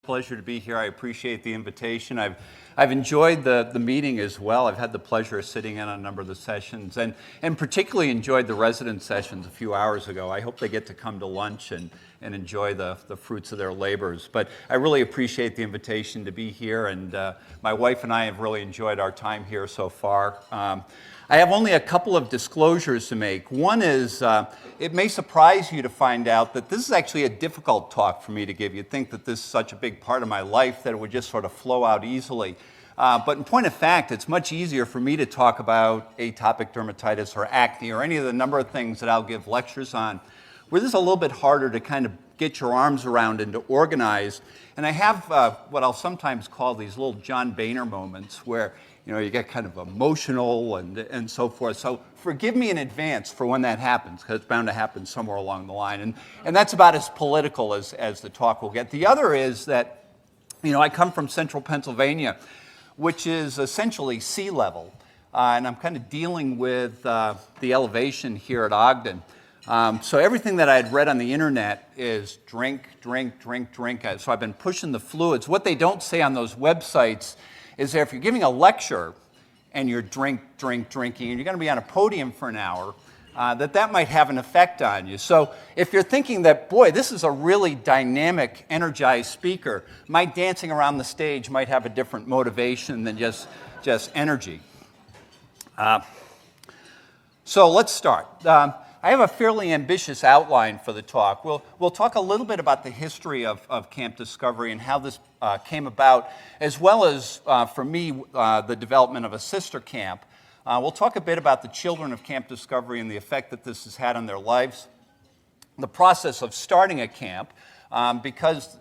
pleasure to be here. I appreciate the invitation. I've enjoyed the meeting as well. I've had the pleasure of sitting in on a number of the sessions and particularly enjoyed the resident sessions a few hours ago. I hope they get to come to lunch and enjoy the fruits of their labors. But I really appreciate the invitation to be here, and my wife and I have really enjoyed our time here so far. I have only a couple of disclosures to make. One is, it may surprise you to find out that this is actually a difficult talk for me to give. You'd think that this is such a big part of my life that it would just sort of flow out easily. But in point of fact, it's much easier for me to talk about atopic dermatitis or acne or any of the number of things that I'll give lectures on, where this is a little bit harder to kind of get your arms around and to organize. And I have what I'll sometimes call these little John Boehner moments where you get kind of emotional and so forth. So forgive me in advance for when that happens, because it's bound to happen somewhere along the line. And that's about as political as the talk will get. The other is that, I come from central Pennsylvania, which is essentially sea level. And I'm kind of dealing with the elevation here at Ogden. So everything that I had read on the internet is drink, drink, drink, drink. So I've been pushing the fluids. What they don't say on those websites is that if you're giving a lecture and you're drinking, and you're going to be on a podium for an hour, that might have an effect on you. So if you're thinking that, boy, this is a really dynamic, energized speaker, my dancing around the stage might have a different motivation than just energy. So let's start. I have a fairly ambitious outline for the talk. We'll talk a little bit about the history of Camp Discovery and how this came about, as well as, for me, the development of a sister camp. We'll talk a bit about the children of Camp Discovery and the effect that this has had on their lives, the process of starting a camp, because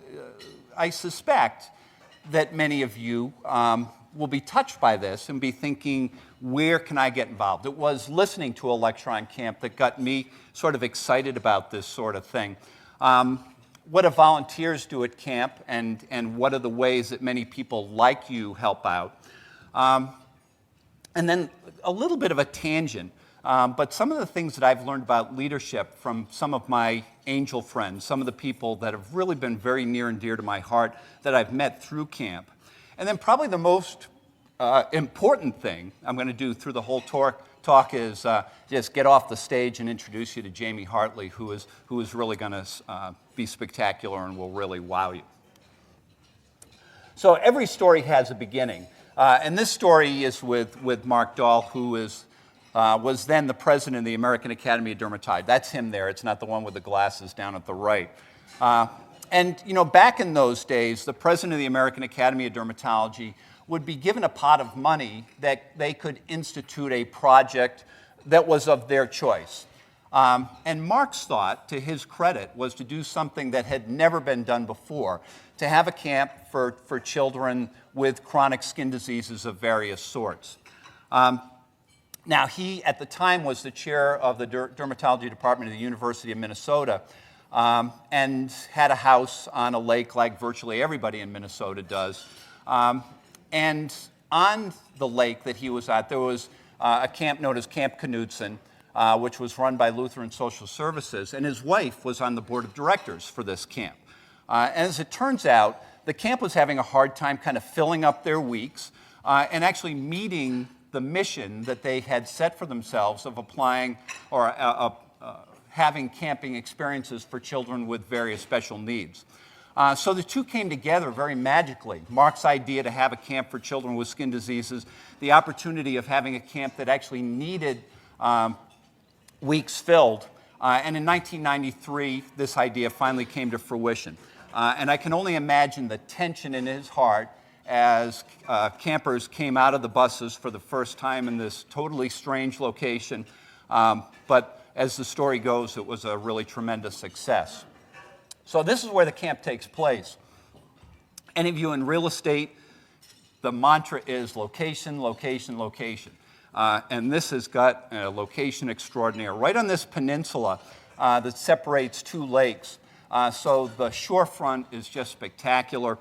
I suspect that many of you will be touched by this and be thinking, where can I get involved? It was listening to a lecture on camp that got me sort of excited about this sort of thing. What do volunteers do at camp, and what are the ways that many people like you help out? And then a little bit of a tangent, but some of the things that I've learned about leadership from some of my angel friends, some of the people that have really been very near and dear to my heart that I've met through camp. And then probably the most important thing I'm going to do through the whole talk is just get off the stage and introduce you to Jamie Hartley, who is really going to be spectacular and will really wow you. So every story has a beginning. And this story is with Mark Dahl, who was then the president of the American Academy of Dermatology. That's him there. It's not the one with the glasses down at the right. And back in those days, the president of the American Academy of Dermatology would be given a pot of money that they could institute a project that was of their choice. And Mark's thought, to his credit, was to do something that had never been done before, to have a camp for children with chronic skin diseases of various sorts. Now, he, at the time, was the chair of the dermatology department of the University of Minnesota, and had a house on a lake like virtually everybody in Minnesota does. And on the lake that he was at, there was a camp known as Camp Knudsen, which was run by Lutheran Social Services, and his wife was on the board of directors for this camp. And as it turns out, the camp was having a hard time kind of filling up their weeks and actually meeting the mission that they had set for themselves of applying or having camping experiences for children with various special needs. So the two came together very magically. Mark's idea to have a camp for children with skin diseases, the opportunity of having a camp that actually needed weeks filled. And in 1993, this idea finally came to fruition. And I can only imagine the tension in his heart as campers came out of the buses for the first time in this totally strange location. But as the story goes, it was a really tremendous success. So this is where the camp takes place. Any of you in real estate, the mantra is location, location, location. And this has got a location extraordinaire. Right on this peninsula that separates two lakes. So the shorefront is just spectacular.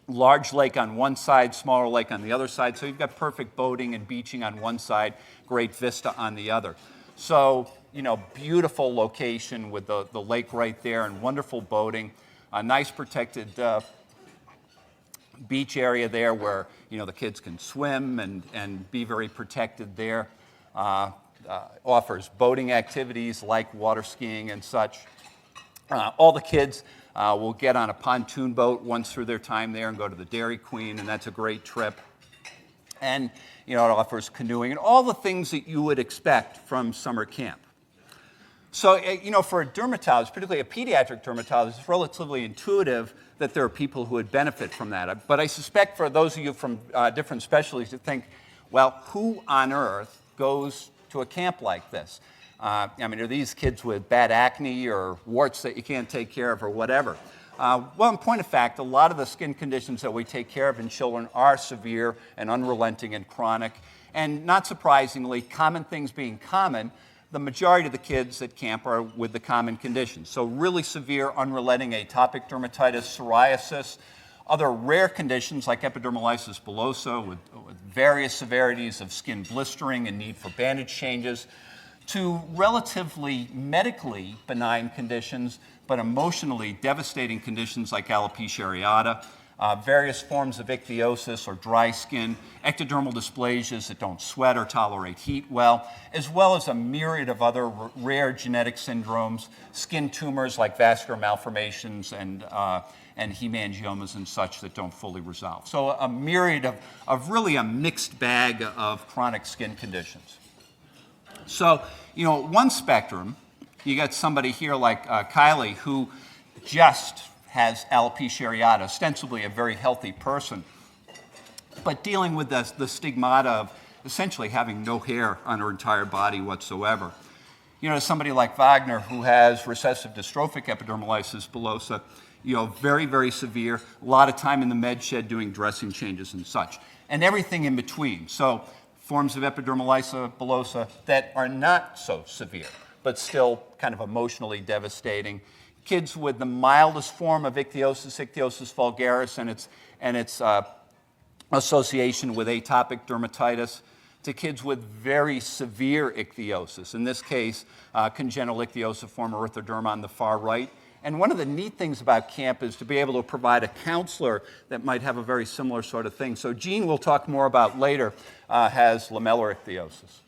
Large lake on one side, smaller lake on the other side. So you've got perfect boating and beaching on one side, great vista on the other. So, beautiful location with the lake right there and wonderful boating, a nice protected beach area there where, the kids can swim and be very protected there. Offers boating activities like water skiing and such. All the kids will get on a pontoon boat once through their time there and go to the Dairy Queen, and that's a great trip. And, it offers canoeing and all the things that you would expect from summer camp. So, for a dermatologist, particularly a pediatric dermatologist, it's relatively intuitive that there are people who would benefit from that. But I suspect for those of you from different specialties to think, well, who on earth goes to a camp like this? Are these kids with bad acne or warts that you can't take care of or whatever? Well, in point of fact, a lot of the skin conditions that we take care of in children are severe and unrelenting and chronic. And not surprisingly, common things being common, the majority of the kids at camp are with the common conditions. So really severe, unrelenting atopic dermatitis, psoriasis, other rare conditions like epidermolysis bullosa with various severities of skin blistering and need for bandage changes, to relatively medically benign conditions, but emotionally devastating conditions like alopecia areata, various forms of ichthyosis or dry skin, ectodermal dysplasias that don't sweat or tolerate heat well, as well as a myriad of other rare genetic syndromes, skin tumors like vascular malformations and hemangiomas and such that don't fully resolve. So a myriad of really a mixed bag of chronic skin conditions. So, one spectrum, you got somebody here like Kylie who just has alopecia areata, ostensibly a very healthy person, but dealing with the stigmata of essentially having no hair on her entire body whatsoever. Somebody like Wagner who has recessive dystrophic epidermolysis bullosa, very, very severe, a lot of time in the med shed doing dressing changes and such, and everything in between. So forms of epidermolysis bullosa that are not so severe, but still kind of emotionally devastating. Kids with the mildest form of ichthyosis, ichthyosis vulgaris, and its association with atopic dermatitis, to kids with very severe ichthyosis, in this case, congenital ichthyosiform erythroderma on the far right. And one of the neat things about camp is to be able to provide a counselor that might have a very similar sort of thing. So Jean, we'll talk more about later, has lamellar ichthyosis.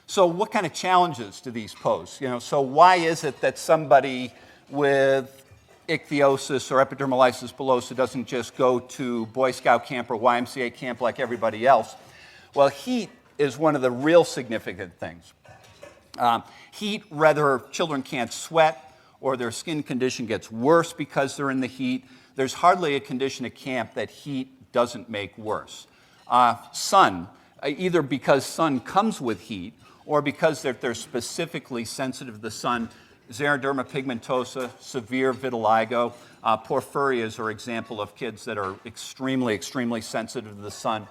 So what kind of challenges do these pose? So why is it that somebody with ichthyosis or epidermolysis bullosa doesn't just go to Boy Scout camp or YMCA camp like everybody else? Well, heat is one of the real significant things. Heat, whether children can't sweat or their skin condition gets worse because they're in the heat, there's hardly a condition at camp that heat doesn't make worse. Sun, either because sun comes with heat or because they're specifically sensitive to the sun, xeroderma pigmentosa, severe vitiligo, porphyrias are example of kids that are extremely, extremely sensitive to the sun.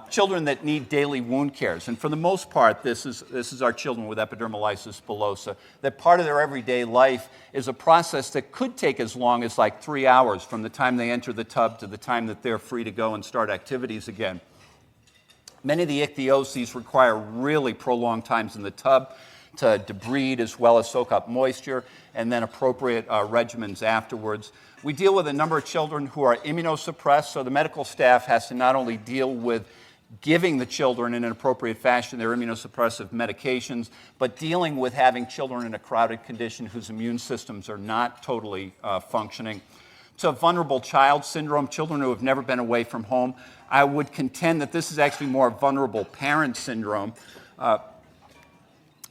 Children that need daily wound cares, and for the most part, this is our children with epidermolysis bullosa, that part of their everyday life is a process that could take as long as like 3 hours from the time they enter the tub to the time that they're free to go and start activities again. Many of the ichthyoses require really prolonged times in the tub to debride as well as soak up moisture, and then appropriate regimens afterwards. We deal with a number of children who are immunosuppressed, so the medical staff has to not only deal with giving the children in an appropriate fashion their immunosuppressive medications, but dealing with having children in a crowded condition whose immune systems are not totally functioning. So vulnerable child syndrome, children who have never been away from home. I would contend that this is actually more vulnerable parent syndrome,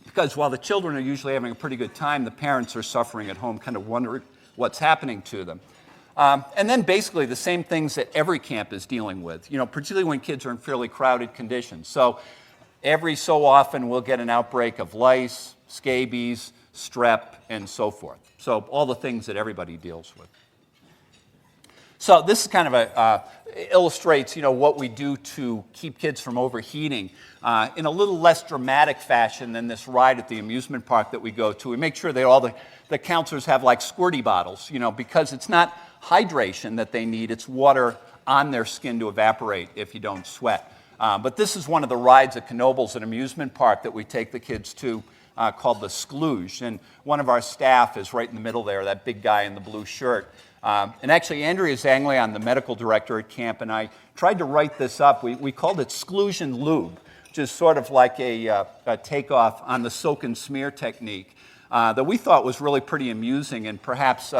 because while the children are usually having a pretty good time, the parents are suffering at home, kind of wondering what's happening to them. And then basically the same things that every camp is dealing with, particularly when kids are in fairly crowded conditions. So every so often we'll get an outbreak of lice, scabies, strep, and so forth. So all the things that everybody deals with. So this is kind of illustrates, what we do to keep kids from overheating in a little less dramatic fashion than this ride at the amusement park that we go to. We make sure that all the counselors have like squirty bottles, because it's not hydration that they need, it's water on their skin to evaporate if you don't sweat. But this is one of the rides at Knoebels, an amusement park that we take the kids to, called the Sklooge. And one of our staff is right in the middle there, that big guy in the blue shirt. And actually, Andrea Zanglian, the medical director at camp, and I tried to write this up. We called it exclusion lube, which is sort of like a takeoff on the soak and smear technique that we thought was really pretty amusing and perhaps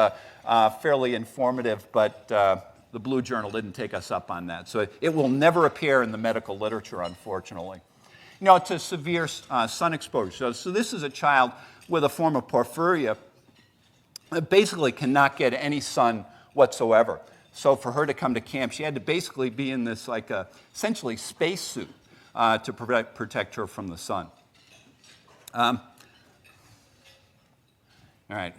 fairly informative, but the Blue Journal didn't take us up on that. So it will never appear in the medical literature, unfortunately. You know, to severe sun exposure. So this is a child with a form of porphyria that basically cannot get any sun whatsoever. So for her to come to camp, she had to basically be in this like essentially space suit to protect her from the sun. All right,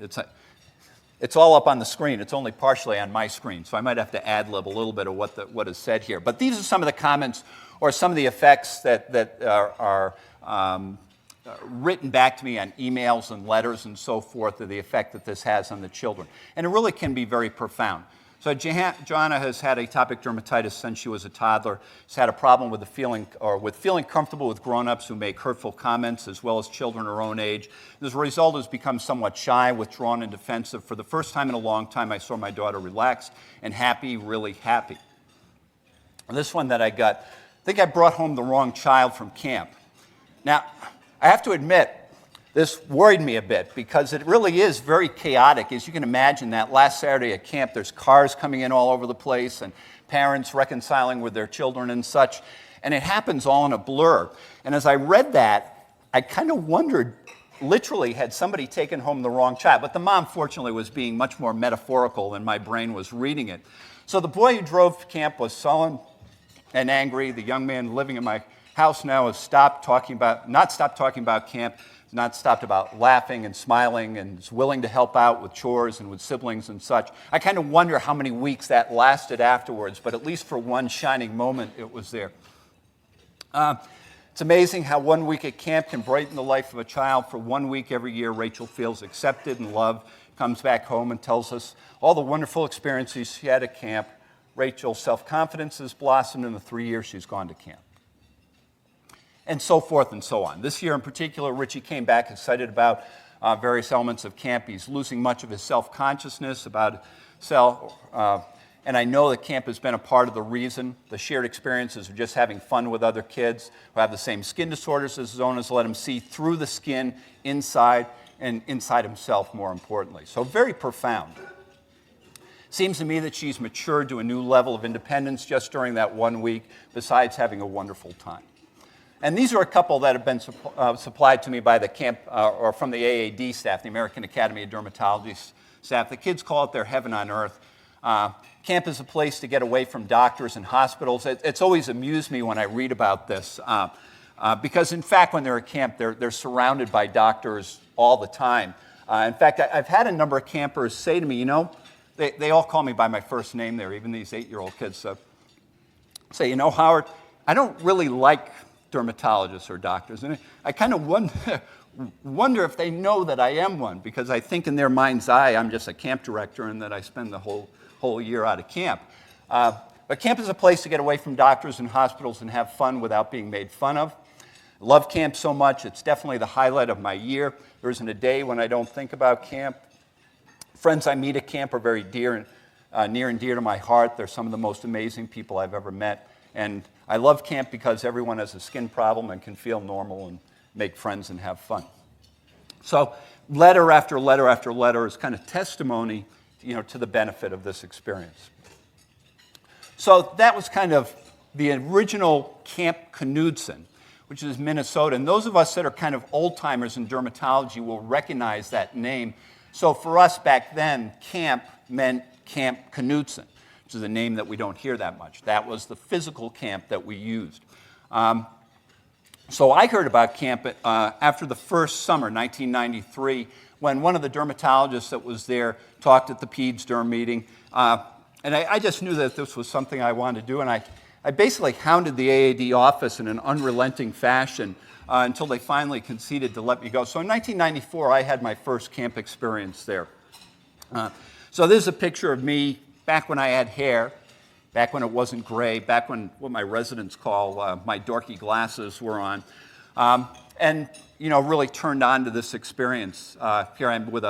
it's all up on the screen. It's only partially on my screen, so I might have to ad-lib a little bit of what is said here. But these are some of the comments or some of the effects that are written back to me on emails and letters and so forth of the effect that this has on the children. And it really can be very profound. So Joanna has had atopic dermatitis since she was a toddler. She's had a problem with feeling comfortable with grown-ups who make hurtful comments, as well as children her own age. As a result, has become somewhat shy, withdrawn, and defensive. For the first time in a long time, I saw my daughter relaxed and happy, really happy. And this one that I got, I think I brought home the wrong child from camp. Now, I have to admit, this worried me a bit because it really is very chaotic. As you can imagine, that last Saturday at camp, there's cars coming in all over the place and parents reconciling with their children and such, and it happens all in a blur. And as I read that, I kind of wondered, literally, had somebody taken home the wrong child? But the mom, fortunately, was being much more metaphorical than my brain was reading it. So the boy who drove to camp was sullen and angry. The young man living in my house now has not stopped talking about camp, not stopped about laughing and smiling, and is willing to help out with chores and with siblings and such. I kind of wonder how many weeks that lasted afterwards, but at least for one shining moment, it was there. It's amazing how 1 week at camp can brighten the life of a child. For 1 week every year, Rachel feels accepted and loved, comes back home and tells us all the wonderful experiences she had at camp. Rachel's self-confidence has blossomed in the 3 years she's gone to camp. And so forth and so on. This year in particular, Richie came back excited about various elements of camp. He's losing much of his self-consciousness about self, and I know that camp has been a part of the reason. The shared experiences of just having fun with other kids who have the same skin disorders as his own has let him see through the skin, inside, and inside himself, more importantly. So very profound. Seems to me that she's matured to a new level of independence just during that 1 week, besides having a wonderful time. And these are a couple that have been supplied to me by the camp, or from the AAD staff, the American Academy of Dermatology staff. The kids call it their heaven on earth. Camp is a place to get away from doctors and hospitals. It's always amused me when I read about this, because in fact, when they're at camp, they're surrounded by doctors all the time. In fact, I've had a number of campers say to me, you know, they all call me by my first name there, even these 8-year-old kids. Say, you know, Howard, I don't really like dermatologists or doctors. And I kind of wonder if they know that I am one, because I think in their mind's eye, I'm just a camp director and that I spend the whole year out of camp. But camp is a place to get away from doctors and hospitals and have fun without being made fun of. I love camp so much. It's definitely the highlight of my year. There isn't a day when I don't think about camp. Friends I meet at camp are very near and dear to my heart. They're some of the most amazing people I've ever met. And I love camp because everyone has a skin problem and can feel normal and make friends and have fun. So letter after letter after letter is kind of testimony, you know, to the benefit of this experience. So that was kind of the original Camp Knudsen, which is Minnesota. And those of us that are kind of old-timers in dermatology will recognize that name. So for us back then, camp meant Camp Knudsen, which is a name that we don't hear that much. That was the physical camp that we used. So I heard about camp after the first summer, 1993, when one of the dermatologists that was there talked at the Peds Derm meeting. And I just knew that this was something I wanted to do, and I basically hounded the AAD office in an unrelenting fashion until they finally conceded to let me go. So in 1994, I had my first camp experience there. So this is a picture of me back when I had hair, back when it wasn't gray, back when what my residents call my dorky glasses were on, and you know, really turned on to this experience. Here I am with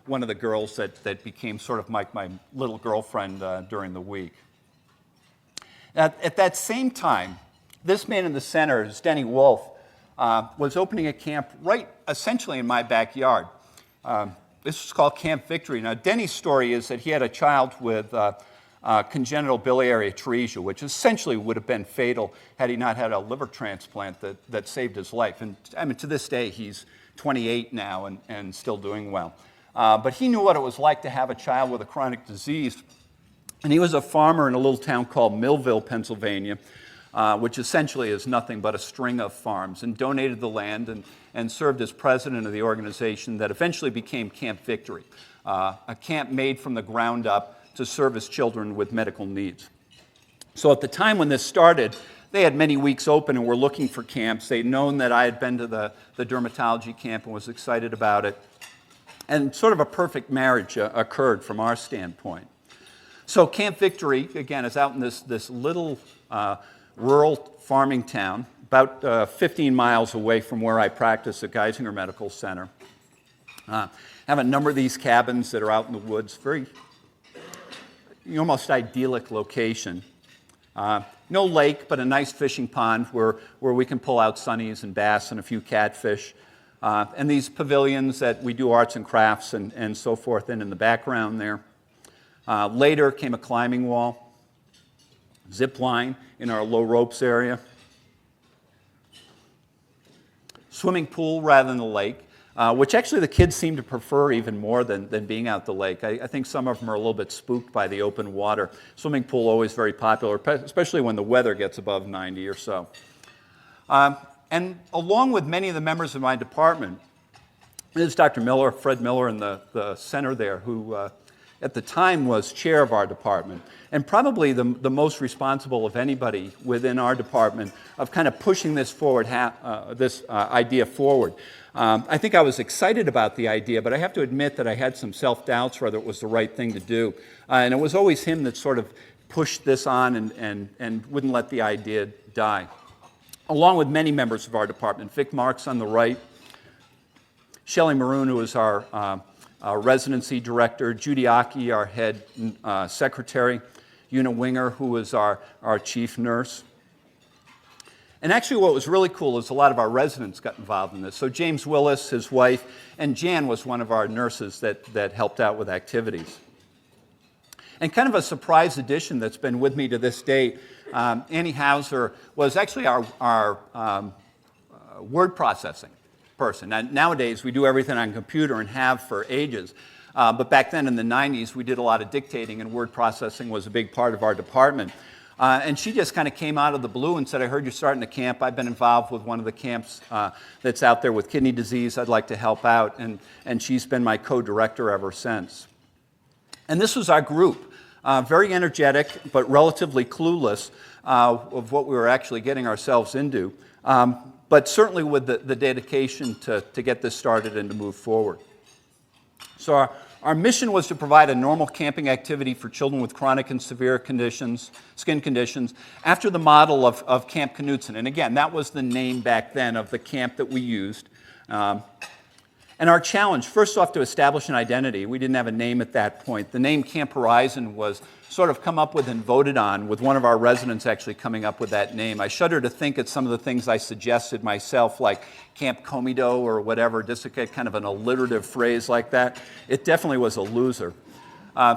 one of the girls that became sort of my little girlfriend during the week. At that same time, this man in the center is Denny Wolf, was opening a camp right essentially in my backyard. This was called Camp Victory. Now, Denny's story is that he had a child with congenital biliary atresia, which essentially would have been fatal had he not had a liver transplant that saved his life. And I mean, to this day, he's 28 now and still doing well. But he knew what it was like to have a child with a chronic disease. And he was a farmer in a little town called Millville, Pennsylvania, which essentially is nothing but a string of farms, and donated the land and served as president of the organization that eventually became Camp Victory, a camp made from the ground up to service children with medical needs. So at the time when this started, they had many weeks open and were looking for camps. They'd known that I had been to the dermatology camp and was excited about it. And sort of a perfect marriage occurred from our standpoint. So Camp Victory, again, is out in this little rural farming town, about 15 miles away from where I practice at Geisinger Medical Center. Have a number of these cabins that are out in the woods, very almost idyllic location. No lake, but a nice fishing pond where we can pull out sunnies and bass and a few catfish. And these pavilions that we do arts and crafts and so forth in the background there. Later came a climbing wall, zip line in our low ropes area, swimming pool rather than the lake, which actually the kids seem to prefer even more than being out the lake. I think some of them are a little bit spooked by the open water. Swimming pool always very popular, especially when the weather gets above 90 or so. And along with many of the members of my department, there's Dr. Miller, Fred Miller in the center there, who at the time was chair of our department, and probably the most responsible of anybody within our department of kind of pushing this forward, this idea forward. I think I was excited about the idea, but I have to admit that I had some self-doubts whether it was the right thing to do. And it was always him that sort of pushed this on and wouldn't let the idea die. Along with many members of our department, Vic Marks on the right, Shelley Maroon, who is our residency director, Judy Aki, our head secretary, Una Winger, who was our chief nurse. And actually what was really cool is a lot of our residents got involved in this. So James Willis, his wife, and Jan was one of our nurses that helped out with activities. And kind of a surprise addition that's been with me to this day, Annie Hauser was actually our word processing person. Now, nowadays, we do everything on computer and have for ages. But back then in the 90s, we did a lot of dictating, and word processing was a big part of our department. And she just kind of came out of the blue and said, I heard you're starting a camp. I've been involved with one of the camps that's out there with kidney disease. I'd like to help out. And she's been my co-director ever since. And this was our group, very energetic, but relatively clueless of what we were actually getting ourselves into, but certainly with the dedication to get this started and to move forward. So our mission was to provide a normal camping activity for children with chronic and severe conditions, skin conditions, after the model of Camp Knutson. And again, that was the name back then of the camp that we used. And our challenge, first off, to establish an identity. We didn't have a name at that point. The name Camp Horizon was sort of come up with and voted on, with one of our residents actually coming up with that name. I shudder to think at some of the things I suggested myself, like Camp Comido or whatever, just to get kind of an alliterative phrase like that. It definitely was a loser.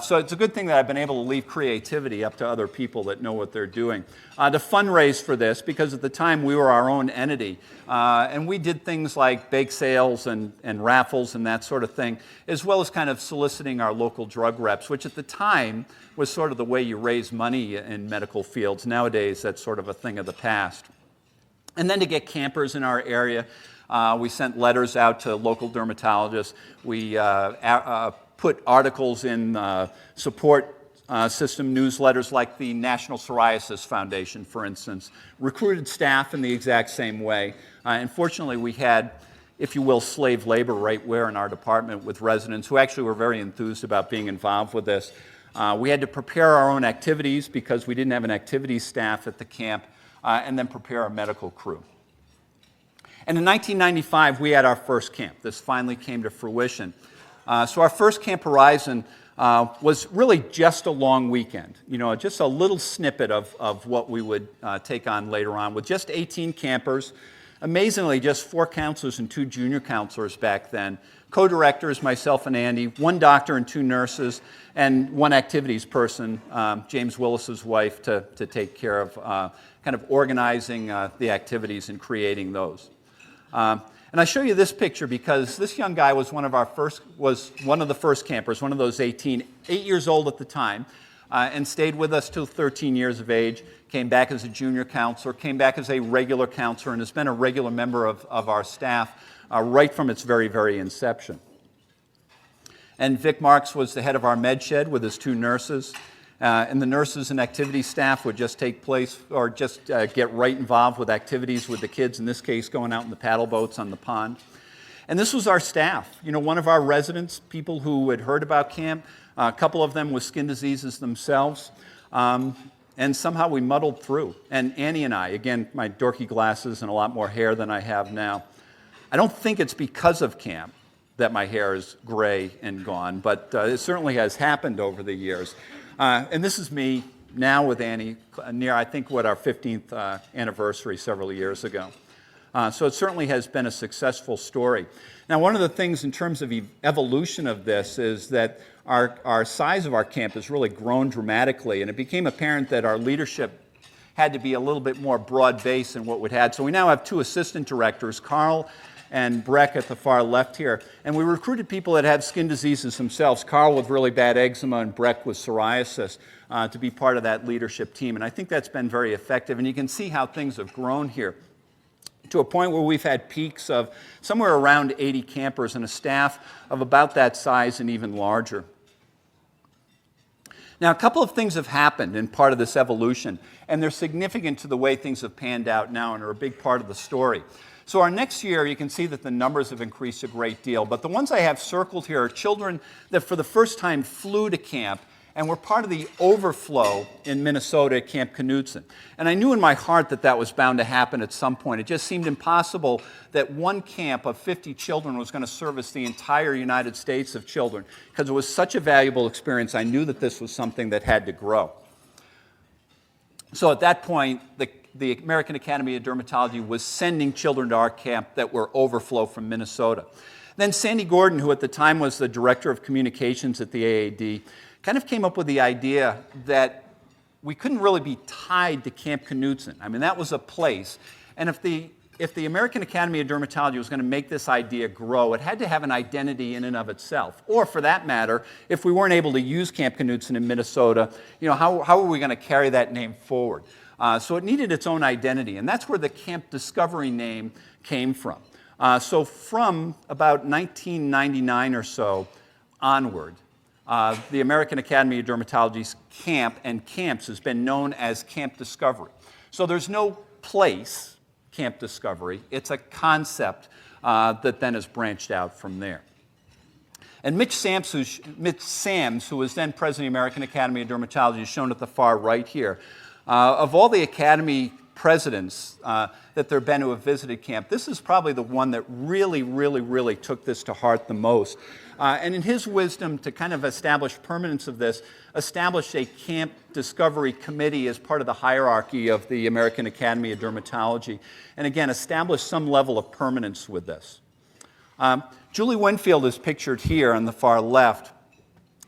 So it's a good thing that I've been able to leave creativity up to other people that know what they're doing. To fundraise for this, because at the time we were our own entity, and we did things like bake sales and raffles and that sort of thing, as well as kind of soliciting our local drug reps, which at the time was sort of the way you raise money in medical fields. Nowadays, that's sort of a thing of the past. And then to get campers in our area, we sent letters out to local dermatologists. We put articles in support system newsletters like the National Psoriasis Foundation, for instance, recruited staff in the exact same way. Unfortunately, we had, if you will, slave labor right where in our department with residents who actually were very enthused about being involved with this. We had to prepare our own activities because we didn't have an activities staff at the camp, and then prepare our medical crew. And in 1995, we had our first camp. This finally came to fruition. So our first Camp Horizon was really just a long weekend, just a little snippet of what we would take on later on with just 18 campers. Amazingly, just 4 counselors and 2 junior counselors back then. Co-directors, myself and Andy, 1 doctor and 2 nurses, and 1 activities person, James Willis's wife, to take care of kind of organizing the activities and creating those. And I show you this picture because this young guy was one of the first campers, one of those 18, 8 years old at the time, and stayed with us till 13 years of age, came back as a junior counselor, came back as a regular counselor, and has been a regular member of our staff right from its very, very inception. And Vic Marks was the head of our med shed with his 2 nurses. And the nurses and activity staff would just take place or just get right involved with activities with the kids, in this case going out in the paddle boats on the pond. And this was our staff. One of our residents, people who had heard about camp, a couple of them with skin diseases themselves, and somehow we muddled through. And Annie and I, again, my dorky glasses and a lot more hair than I have now. I don't think it's because of camp that my hair is gray and gone, but it certainly has happened over the years. And this is me now with Annie, near, I think, our 15th anniversary several years ago. So it certainly has been a successful story. Now, one of the things in terms of evolution of this is that our size of our camp has really grown dramatically, and it became apparent that our leadership had to be a little bit more broad-based than what we had. So we now have 2 assistant directors, Carl and Breck at the far left here. And we recruited people that have skin diseases themselves, Carl with really bad eczema and Breck with psoriasis, to be part of that leadership team. And I think that's been very effective. And you can see how things have grown here to a point where we've had peaks of somewhere around 80 campers and a staff of about that size and even larger. Now, a couple of things have happened in part of this evolution, and they're significant to the way things have panned out now and are a big part of the story. So our next year, you can see that the numbers have increased a great deal, but the ones I have circled here are children that for the first time flew to camp and were part of the overflow in Minnesota at Camp Knudsen. And I knew in my heart that that was bound to happen at some point. It just seemed impossible that one camp of 50 children was going to service the entire United States of children. Because it was such a valuable experience, I knew that this was something that had to grow. So at that point, the American Academy of Dermatology was sending children to our camp that were overflow from Minnesota. Then Sandy Gordon, who at the time was the director of communications at the AAD, kind of came up with the idea that we couldn't really be tied to Camp Knudsen. I mean, that was a place. And if the American Academy of Dermatology was going to make this idea grow, it had to have an identity in and of itself. Or for that matter, if we weren't able to use Camp Knudsen in Minnesota, how were we going to carry that name forward? So it needed its own identity, and that's where the Camp Discovery name came from. So from about 1999 or so onward, the American Academy of Dermatology's camp and camps has been known as Camp Discovery. So there's no place, Camp Discovery. It's a concept that then has branched out from there. And Mitch Sams, who was then president of the American Academy of Dermatology, is shown at the far right here. Of all the Academy presidents that there have been who have visited camp, this is probably the one that really took this to heart the most. And in his wisdom to kind of establish permanence of this, established a Camp Discovery Committee as part of the hierarchy of the American Academy of Dermatology, and again, established some level of permanence with this. Julie Winfield is pictured here on the far left,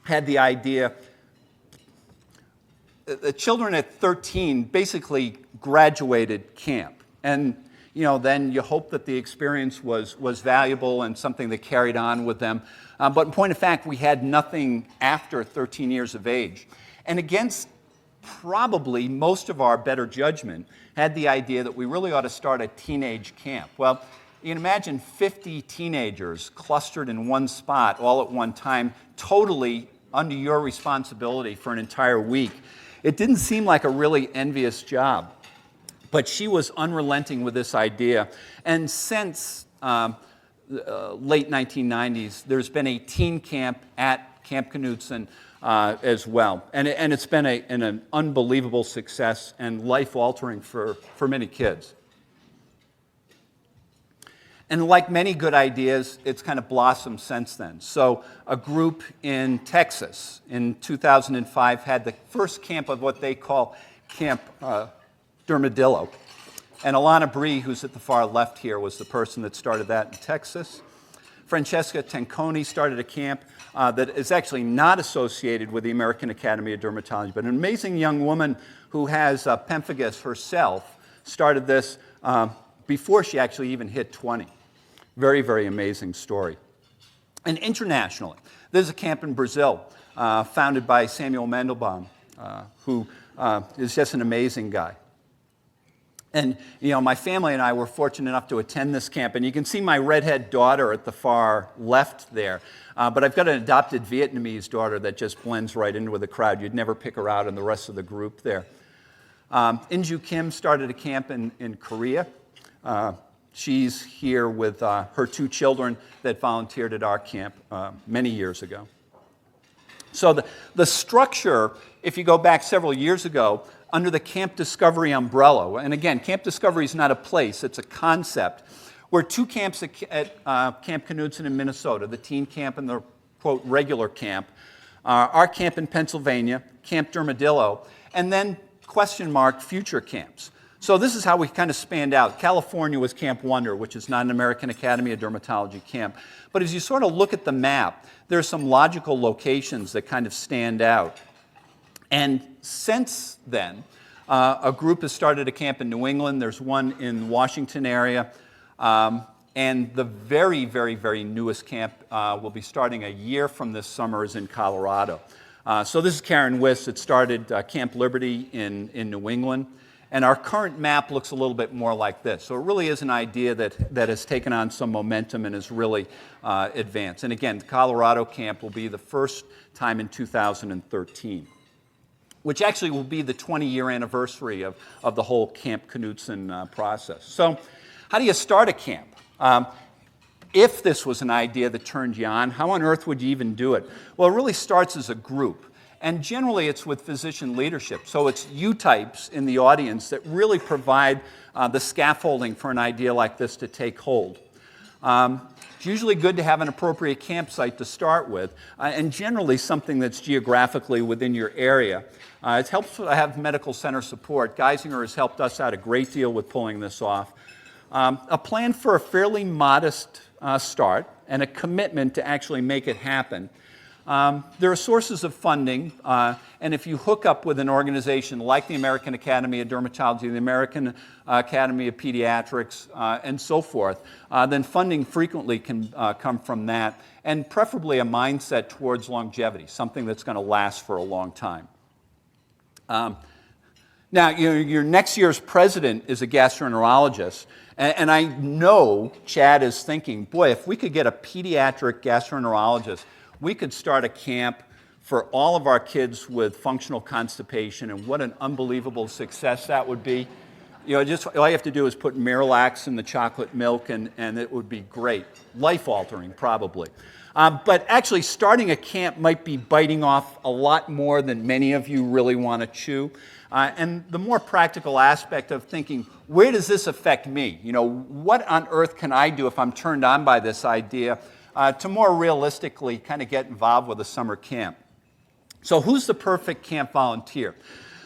had the idea. The children at 13 basically graduated camp. And then you hope that the experience was valuable and something that carried on with them. But in point of fact, we had nothing after 13 years of age. And against probably most of our better judgment, had the idea that we really ought to start a teenage camp. Well, you can imagine 50 teenagers clustered in one spot all at one time, totally under your responsibility for an entire week. It didn't seem like a really envious job, but she was unrelenting with this idea. And since late 1990s, there's been a teen camp at Camp Knudsen as well. And it's been an unbelievable success and life-altering for many kids. And like many good ideas, it's kind of blossomed since then. So a group in Texas in 2005 had the first camp of what they call Camp Dermatology. And Alana Bree, who's at the far left here, was the person that started that in Texas. Francesca Tanconi started a camp that is actually not associated with the American Academy of Dermatology, but an amazing young woman who has pemphigus herself started this before she actually even hit 20. Very, very amazing story. And internationally, there's a camp in Brazil founded by Samuel Mandelbaum, who is just an amazing guy. And, you know, my family and I were fortunate enough to attend this camp. And you can see my redhead daughter at the far left there. But I've got an adopted Vietnamese daughter that just blends right in with the crowd. You'd never pick her out in the rest of the group there. Inju Kim started a camp in Korea. She's here with her 2 children that volunteered at our camp many years ago. So the structure, if you go back several years ago, under the Camp Discovery umbrella, and again, Camp Discovery is not a place, it's a concept. We're 2 camps at Camp Knudsen in Minnesota, the teen camp and the, quote, regular camp. Our camp in Pennsylvania, Camp Dermadillo, and then question mark future camps. So this is how we kind of spanned out. California was Camp Wonder, which is not an American Academy of Dermatology camp. But as you sort of look at the map, there are some logical locations that kind of stand out. And since then, a group has started a camp in New England. There's one in the Washington area. And the very, very, very newest camp will be starting a year from this summer is in Colorado. So this is Karen Wiss that started Camp Liberty in New England. And our current map looks a little bit more like this. So it really is an idea that has taken on some momentum and is really advanced. And again, the Colorado camp will be the first time in 2013. Which actually will be the 20-year anniversary of the whole Camp Knudsen process. So how do you start a camp? If this was an idea that turned you on, how on earth would you even do it? Well, it really starts as a group. And generally, it's with physician leadership. So it's you types in the audience that really provide the scaffolding for an idea like this to take hold. It's usually good to have an appropriate campsite to start with, and generally something that's geographically within your area. It helps to have medical center support. Geisinger has helped us out a great deal with pulling this off. A plan for a fairly modest start and a commitment to actually make it happen. There are sources of funding, and if you hook up with an organization like the American Academy of Dermatology, the American Academy of Pediatrics, and so forth, then funding frequently can come from that, and preferably a mindset towards longevity, something that's going to last for a long time. Now, your next year's president is a gastroenterologist, and I know Chad is thinking, boy, if we could get a pediatric gastroenterologist, we could start a camp for all of our kids with functional constipation, and what an unbelievable success that would be. You know, just all you have to do is put Miralax in the chocolate milk, and it would be great. Life-altering, probably. But actually, starting a camp might be biting off a lot more than many of you really want to chew. And the more practical aspect of thinking, where does this affect me? You know, what on earth can I do if I'm turned on by this idea? To more realistically kind of get involved with a summer camp. So who's the perfect camp volunteer?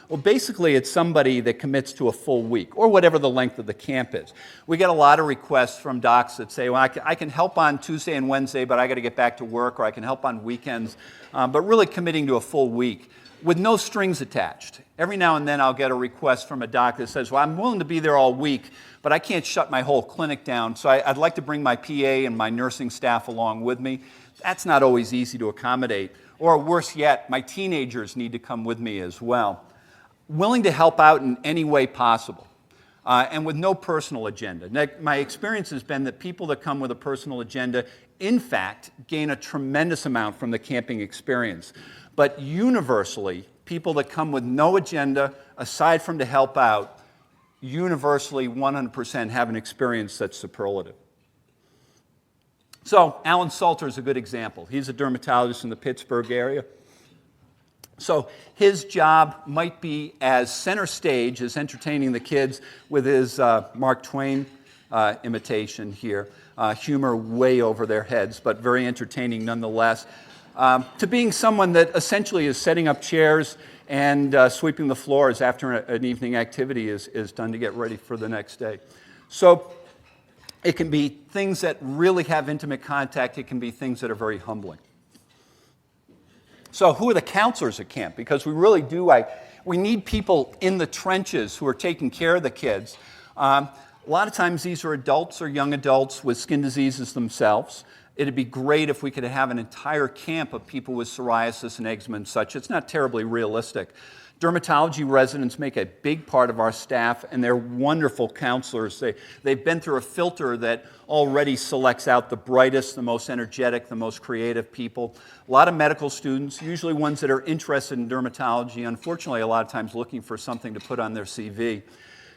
Well, basically, it's somebody that commits to a full week, or whatever the length of the camp is. We get a lot of requests from docs that say, well, I can help on Tuesday and Wednesday, but I got to get back to work, or I can help on weekends, but really committing to a full week with no strings attached. Every now and then I'll get a request from a doc that says, well, I'm willing to be there all week, but I can't shut my whole clinic down, so I'd like to bring my PA and my nursing staff along with me. That's not always easy to accommodate. Or worse yet, my teenagers need to come with me as well. Willing to help out in any way possible, and with no personal agenda. Now, my experience has been that people that come with a personal agenda, in fact, gain a tremendous amount from the camping experience. But universally, people that come with no agenda, aside from to help out, universally 100% have an experience that's superlative. So Alan Salter is a good example. He's a dermatologist in the Pittsburgh area. So his job might be as center stage as entertaining the kids with his Mark Twain imitation here. humor way over their heads, but very entertaining nonetheless, to being someone that essentially is setting up chairs and sweeping the floors after an evening activity is done to get ready for the next day. So it can be things that really have intimate contact. It can be things that are very humbling. So who are the counselors at camp? Because we really do, we need people in the trenches who are taking care of the kids. A lot of times these are adults or young adults with skin diseases themselves. It'd be great if we could have an entire camp of people with psoriasis and eczema and such. It's not terribly realistic. Dermatology residents make a big part of our staff, and they're wonderful counselors. They've been through a filter that already selects out the brightest, the most energetic, the most creative people. A lot of medical students, usually ones that are interested in dermatology, unfortunately a lot of times looking for something to put on their CV.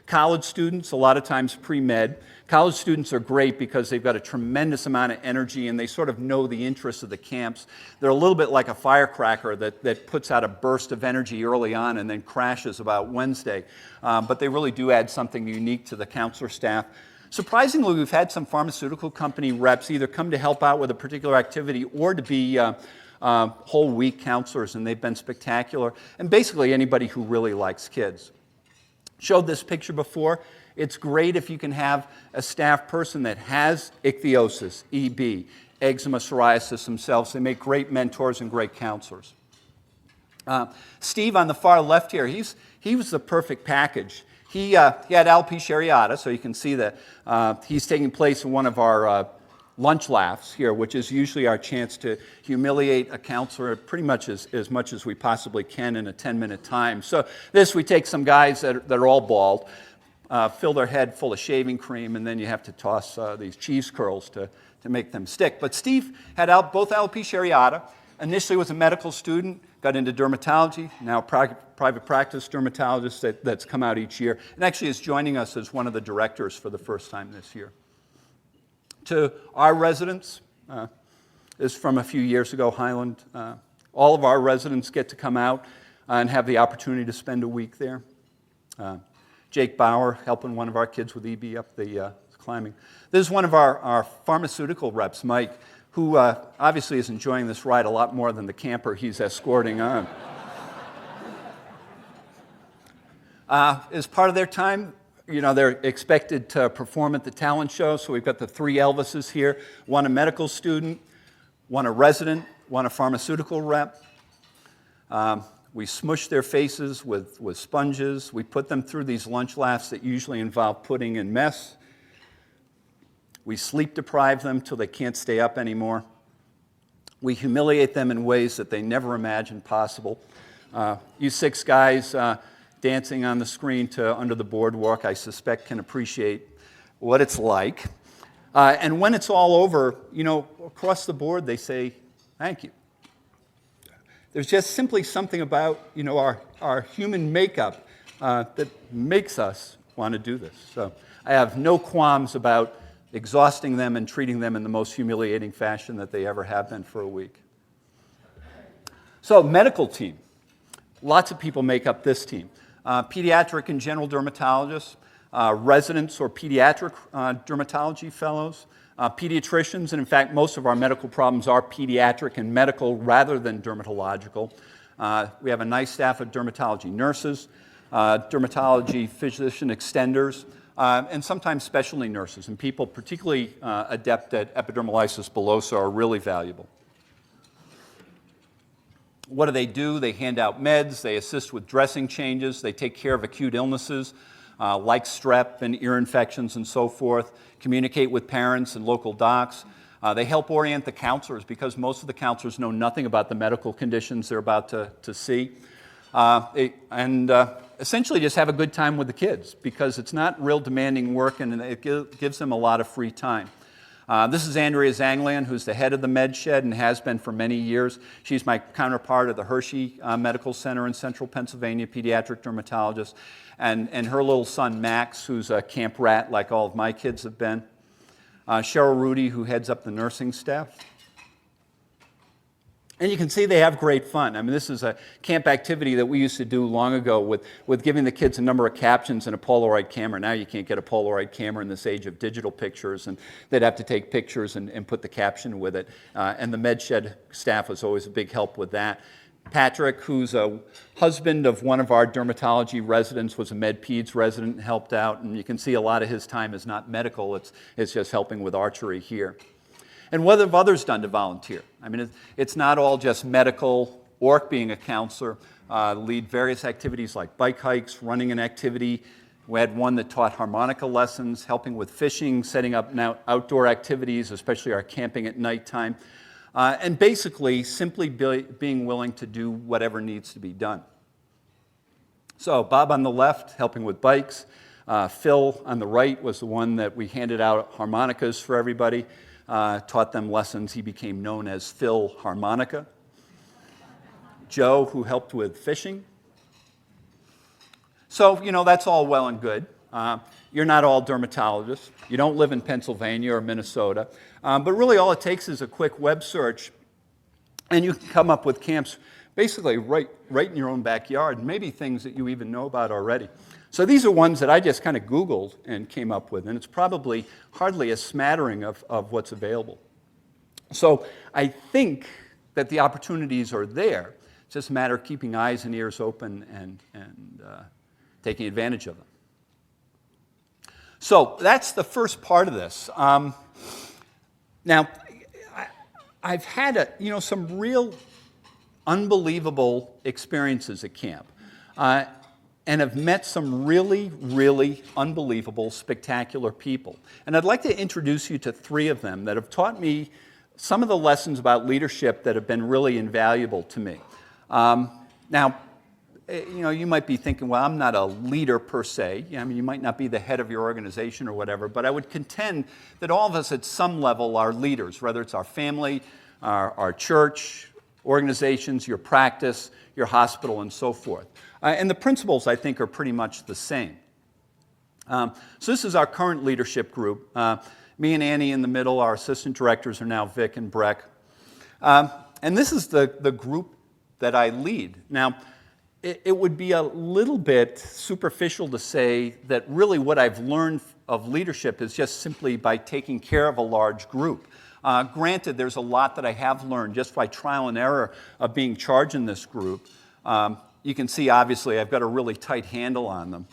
College students, a lot of times pre-med. College students are great because they've got a tremendous amount of energy and they sort of know the interests of the camps. They're a little bit like a firecracker that puts out a burst of energy early on and then crashes about Wednesday. But they really do add something unique to the counselor staff. Surprisingly, we've had some pharmaceutical company reps either come to help out with a particular activity or to be whole week counselors, and they've been spectacular. And basically anybody who really likes kids. Showed this picture before. It's great if you can have a staff person that has ichthyosis, EB, eczema, psoriasis themselves. They make great mentors and great counselors. Steve on the far left here, he was the perfect package. He had alopecia areata, so you can see that he's taking place in one of our lunch laughs here, which is usually our chance to humiliate a counselor pretty much as much as we possibly can in a 10-minute time. So we take some guys that are all bald, fill their head full of shaving cream, and then you have to toss these cheese curls to make them stick. But Steve had both alopecia areata, initially was a medical student, got into dermatology, now private practice dermatologist that's come out each year, and actually is joining us as one of the directors for the first time this year. To our residents, this is from a few years ago, Highland. All of our residents get to come out and have the opportunity to spend a week there. Jake Bauer helping one of our kids with EB up the climbing. This is one of our pharmaceutical reps, Mike, who obviously is enjoying this ride a lot more than the camper he's escorting on. As part of their time, they're expected to perform at the talent show, so we've got the three Elvises here, one a medical student, one a resident, one a pharmaceutical rep. We smush their faces with sponges. We put them through these lunch laughs that usually involve pudding and mess. We sleep deprive them till they can't stay up anymore. We humiliate them in ways that they never imagined possible. You six guys dancing on the screen to Under the Boardwalk, I suspect, can appreciate what it's like. And when it's all over, across the board, they say, thank you. There's just simply something about, our human makeup that makes us want to do this. So I have no qualms about exhausting them and treating them in the most humiliating fashion that they ever have been for a week. So medical team. Lots of people make up this team. Pediatric and general dermatologists, residents or pediatric dermatology fellows, pediatricians, and in fact most of our medical problems are pediatric and medical rather than dermatological. We have a nice staff of dermatology nurses, dermatology physician extenders, and sometimes specialty nurses, and people particularly adept at epidermolysis bullosa are really valuable. What do? They hand out meds, they assist with dressing changes, they take care of acute illnesses like strep and ear infections and so forth, communicate with parents and local docs. They help orient the counselors because most of the counselors know nothing about the medical conditions they're about to see. Essentially just have a good time with the kids because it's not real demanding work and it gives them a lot of free time. This is Andrea Zanglian, who's the head of the Med Shed and has been for many years. She's my counterpart at the Hershey Medical Center in Central Pennsylvania, pediatric dermatologist, and her little son, Max, who's a camp rat like all of my kids have been. Cheryl Rudy, who heads up the nursing staff. And you can see they have great fun. I mean, this is a camp activity that we used to do long ago with giving the kids a number of captions and a Polaroid camera. Now you can't get a Polaroid camera in this age of digital pictures, and they'd have to take pictures and put the caption with it. And the MedShed staff was always a big help with that. Patrick, who's a husband of one of our dermatology residents, was a med-peds resident and helped out. And you can see a lot of his time is not medical, it's just helping with archery here. And what have others done to volunteer? I mean, it's not all just medical or being a counselor. Lead various activities like bike hikes, running an activity. We had one that taught harmonica lessons, helping with fishing, setting up outdoor activities, especially our camping at nighttime. And basically, simply being willing to do whatever needs to be done. So Bob on the left, helping with bikes. Phil on the right was the one that we handed out harmonicas for everybody. Taught them lessons. He became known as Phil Harmonica. Joe, who helped with fishing. So, that's all well and good. You're not all dermatologists. You don't live in Pennsylvania or Minnesota. But really all it takes is a quick web search, and you can come up with camps basically right in your own backyard, maybe things that you even know about already. So these are ones that I just kind of Googled and came up with, and it's probably hardly a smattering of what's available. So I think that the opportunities are there. It's just a matter of keeping eyes and ears open and taking advantage of them. So that's the first part of this. Now, I've had some real unbelievable experiences at camp. And have met some really, really unbelievable, spectacular people. And I'd like to introduce you to 3 of them that have taught me some of the lessons about leadership that have been really invaluable to me. Now, you might be thinking, well, I'm not a leader per se. I mean, you might not be the head of your organization or whatever, but I would contend that all of us at some level are leaders, whether it's our family, our church, organizations, your practice, your hospital, and so forth. And the principles, I think, are pretty much the same. So this is our current leadership group. Me and Annie in the middle. Our assistant directors are now Vic and Breck. And this is the group that I lead. Now, it would be a little bit superficial to say that really what I've learned of leadership is just simply by taking care of a large group. Granted, there's a lot that I have learned just by trial and error of being charged in this group. You can see, obviously, I've got a really tight handle on them.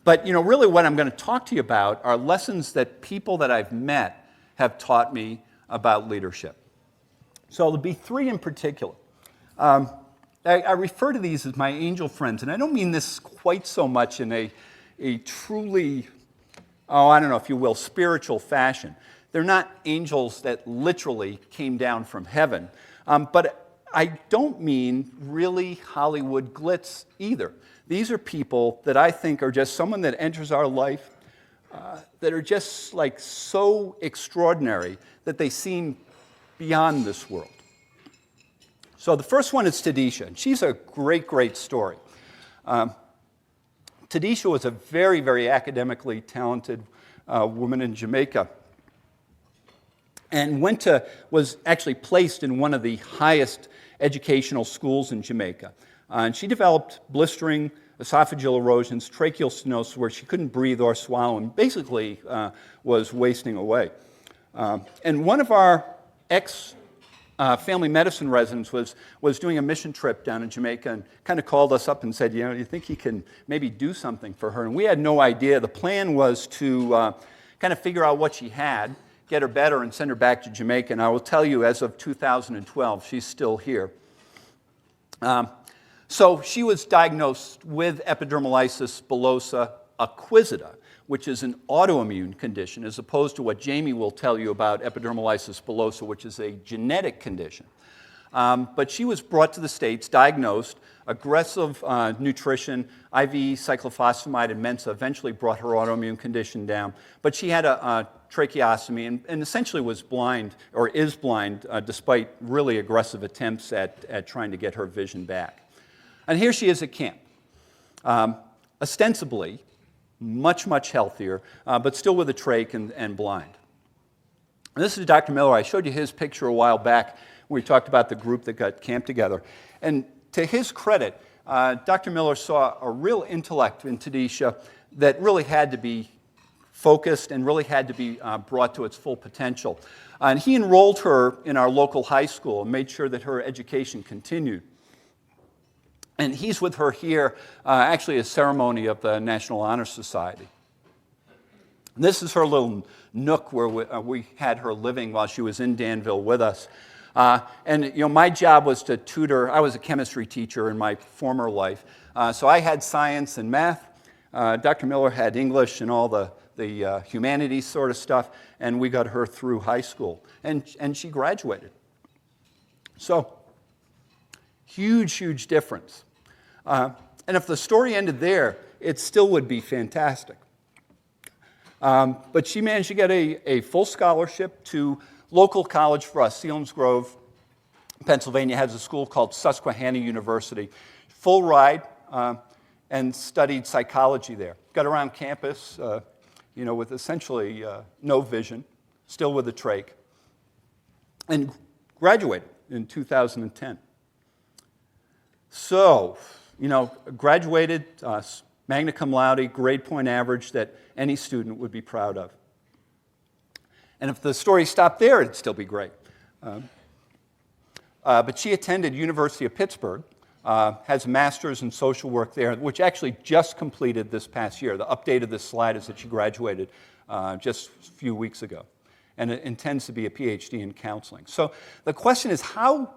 But, really what I'm going to talk to you about are lessons that people that I've met have taught me about leadership. So there'll be 3 in particular. I refer to these as my angel friends, and I don't mean this quite so much in a truly, I don't know if you will, spiritual fashion. They're not angels that literally came down from heaven, but I don't mean really Hollywood glitz either. These are people that I think are just someone that enters our life that are just like so extraordinary that they seem beyond this world. So the first one is Tadisha, and she's a great, great story. Tadisha was a very, very academically talented woman in Jamaica, and was actually placed in one of the highest educational schools in Jamaica. And she developed blistering, esophageal erosions, tracheal stenosis, where she couldn't breathe or swallow, and basically was wasting away. And one of our family medicine residents was doing a mission trip down in Jamaica and kind of called us up and said, you think he can maybe do something for her? And we had no idea. The plan was to kind of figure out what she had, get her better, and send her back to Jamaica. And I will tell you, as of 2012, she's still here. So she was diagnosed with epidermolysis bullosa acquisita, which is an autoimmune condition, as opposed to what Jamie will tell you about epidermolysis bullosa, which is a genetic condition. But she was brought to the States, diagnosed, aggressive nutrition, IV cyclophosphamide and Mensa eventually brought her autoimmune condition down. But she had a tracheostomy and essentially was blind, or is blind, despite really aggressive attempts at trying to get her vision back. And here she is at camp, ostensibly much, much healthier, but still with a trach and blind. And this is Dr. Miller. I showed you his picture a while back We talked about the group that got camped together. And to his credit, Dr. Miller saw a real intellect in Tadisha that really had to be focused and really had to be brought to its full potential. And he enrolled her in our local high school and made sure that her education continued. And he's with her here, actually a ceremony of the National Honor Society. And this is her little nook where we had her living while she was in Danville with us. And my job was to tutor. I was a chemistry teacher in my former life. So I had science and math. Dr. Miller had English and all the humanities sort of stuff, and we got her through high school. And she graduated. So, huge difference. And if the story ended there, it still would be fantastic. But she managed to get a full scholarship to local college for us. Selinsgrove, Pennsylvania, has a school called Susquehanna University. Full ride, and studied psychology there. Got around campus, with essentially no vision, still with a trach, and graduated in 2010. So, graduated, magna cum laude, grade point average that any student would be proud of. And if the story stopped there, it'd still be great. But she attended University of Pittsburgh, has a master's in social work there, which actually just completed this past year. The update of this slide is that she graduated just a few weeks ago. And it intends to be a PhD in counseling. So the question is, how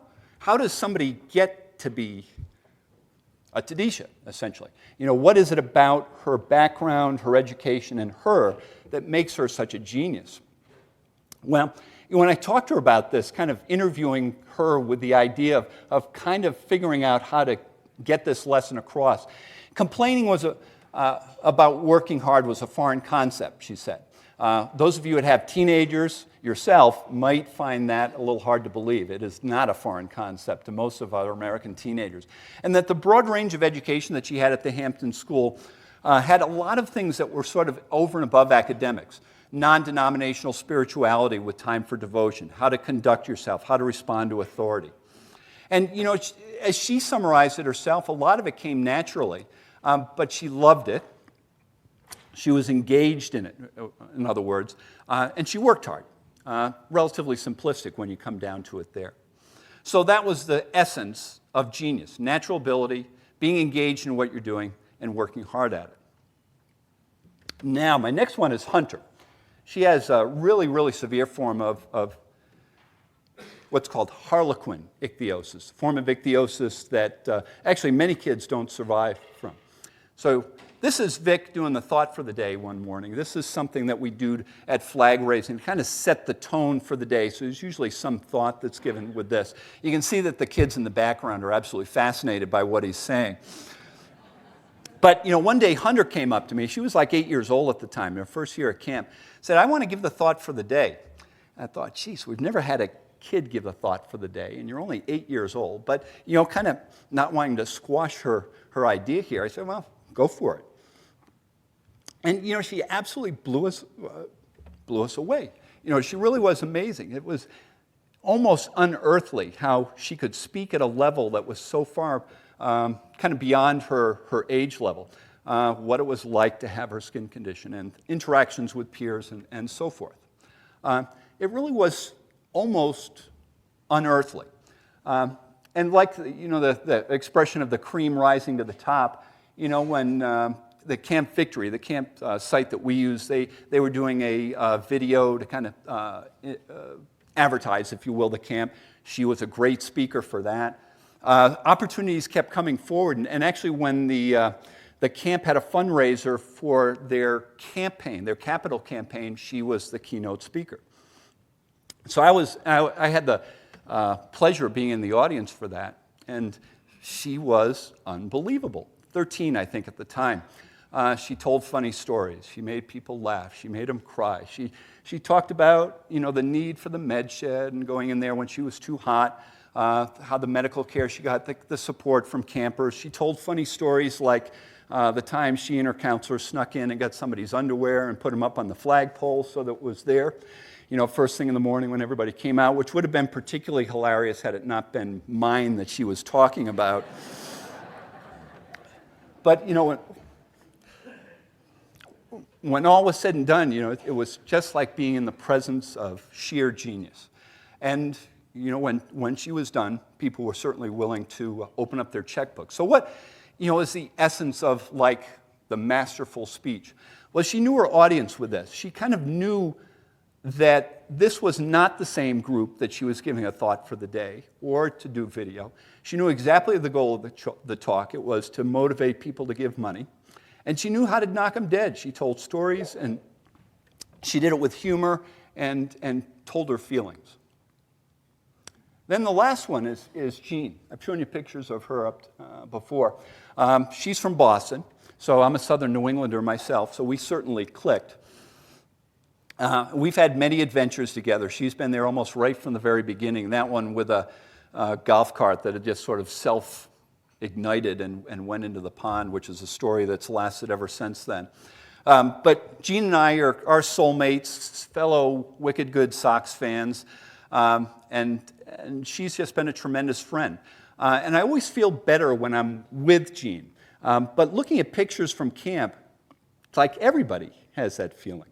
does somebody get to be a Tadisha, essentially? What is it about her background, her education, and her that makes her such a genius? Well, when I talked to her about this, kind of interviewing her with the idea of kind of figuring out how to get this lesson across, complaining was about working hard was a foreign concept, she said. Those of you that have teenagers yourself might find that a little hard to believe. It is not a foreign concept to most of our American teenagers. And that the broad range of education that she had at the Hampton School had a lot of things that were sort of over and above academics. Non-denominational spirituality with time for devotion, how to conduct yourself, how to respond to authority. And, as she summarized it herself, a lot of it came naturally, but she loved it. She was engaged in it, in other words, and she worked hard. Relatively simplistic when you come down to it there. So that was the essence of genius, natural ability, being engaged in what you're doing, and working hard at it. Now, my next one is Hunter. She has a really severe form of what's called harlequin ichthyosis, a form of ichthyosis that actually many kids don't survive from. So this is Vic doing the thought for the day one morning. This is something that we do at flag raising to kind of set the tone for the day. So there's usually some thought that's given with this. You can see that the kids in the background are absolutely fascinated by what he's saying. But, one day Hunter came up to me. She was like 8 years old at the time, in her first year at camp. Said, I want to give the thought for the day. And I thought, geez, we've never had a kid give a thought for the day, and you're only 8 years old. But, kind of not wanting to squash her idea here, I said, well, go for it. And, she absolutely blew us away. She really was amazing. It was almost unearthly how she could speak at a level that was so far kind of beyond her age level, what it was like to have her skin condition and interactions with peers and so forth. It really was almost unearthly. And like, the expression of the cream rising to the top, when the Camp Victory, the camp site that we use, they were doing a video to kind of advertise, if you will, the camp. She was a great speaker for that. Opportunities kept coming forward, and actually when the camp had a fundraiser for their campaign, their capital campaign, she was the keynote speaker. So I had the pleasure of being in the audience for that, and she was unbelievable. 13, I think, at the time. She told funny stories. She made people laugh. She made them cry. She talked about, the need for the med shed and going in there when she was too hot. How the medical care, she got the support from campers. She told funny stories like the time she and her counselor snuck in and got somebody's underwear and put them up on the flagpole so that it was there. first thing in the morning when everybody came out, which would have been particularly hilarious had it not been mine that she was talking about. But, when all was said and done, it was just like being in the presence of sheer genius. And, when she was done, people were certainly willing to open up their checkbook. So what, is the essence of, like, the masterful speech? Well, she knew her audience with this. She kind of knew that this was not the same group that she was giving a thought for the day or to do video. She knew exactly the goal of the talk. It was to motivate people to give money. And she knew how to knock them dead. She told stories, and she did it with humor and told her feelings. Then the last one is Jean. I've shown you pictures of her up before. She's from Boston, so I'm a Southern New Englander myself, so we certainly clicked. We've had many adventures together. She's been there almost right from the very beginning. That one with a golf cart that had just sort of self-ignited and went into the pond, which is a story that's lasted ever since then. But Jean and I are soulmates, fellow Wicked Good Sox fans, and she's just been a tremendous friend. And I always feel better when I'm with Jean. But looking at pictures from camp, it's like everybody has that feeling.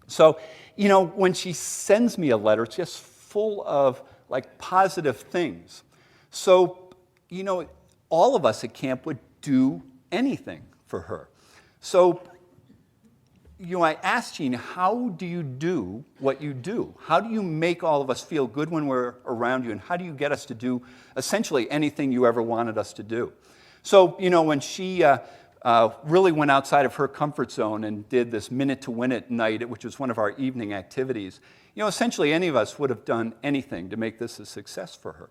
So, when she sends me a letter, it's just full of, like, positive things. So, all of us at camp would do anything for her. So, I asked Jean, how do you do what you do? How do you make all of us feel good when we're around you? And how do you get us to do essentially anything you ever wanted us to do? So, when she really went outside of her comfort zone and did this Minute to Win It night, which was one of our evening activities, essentially any of us would have done anything to make this a success for her.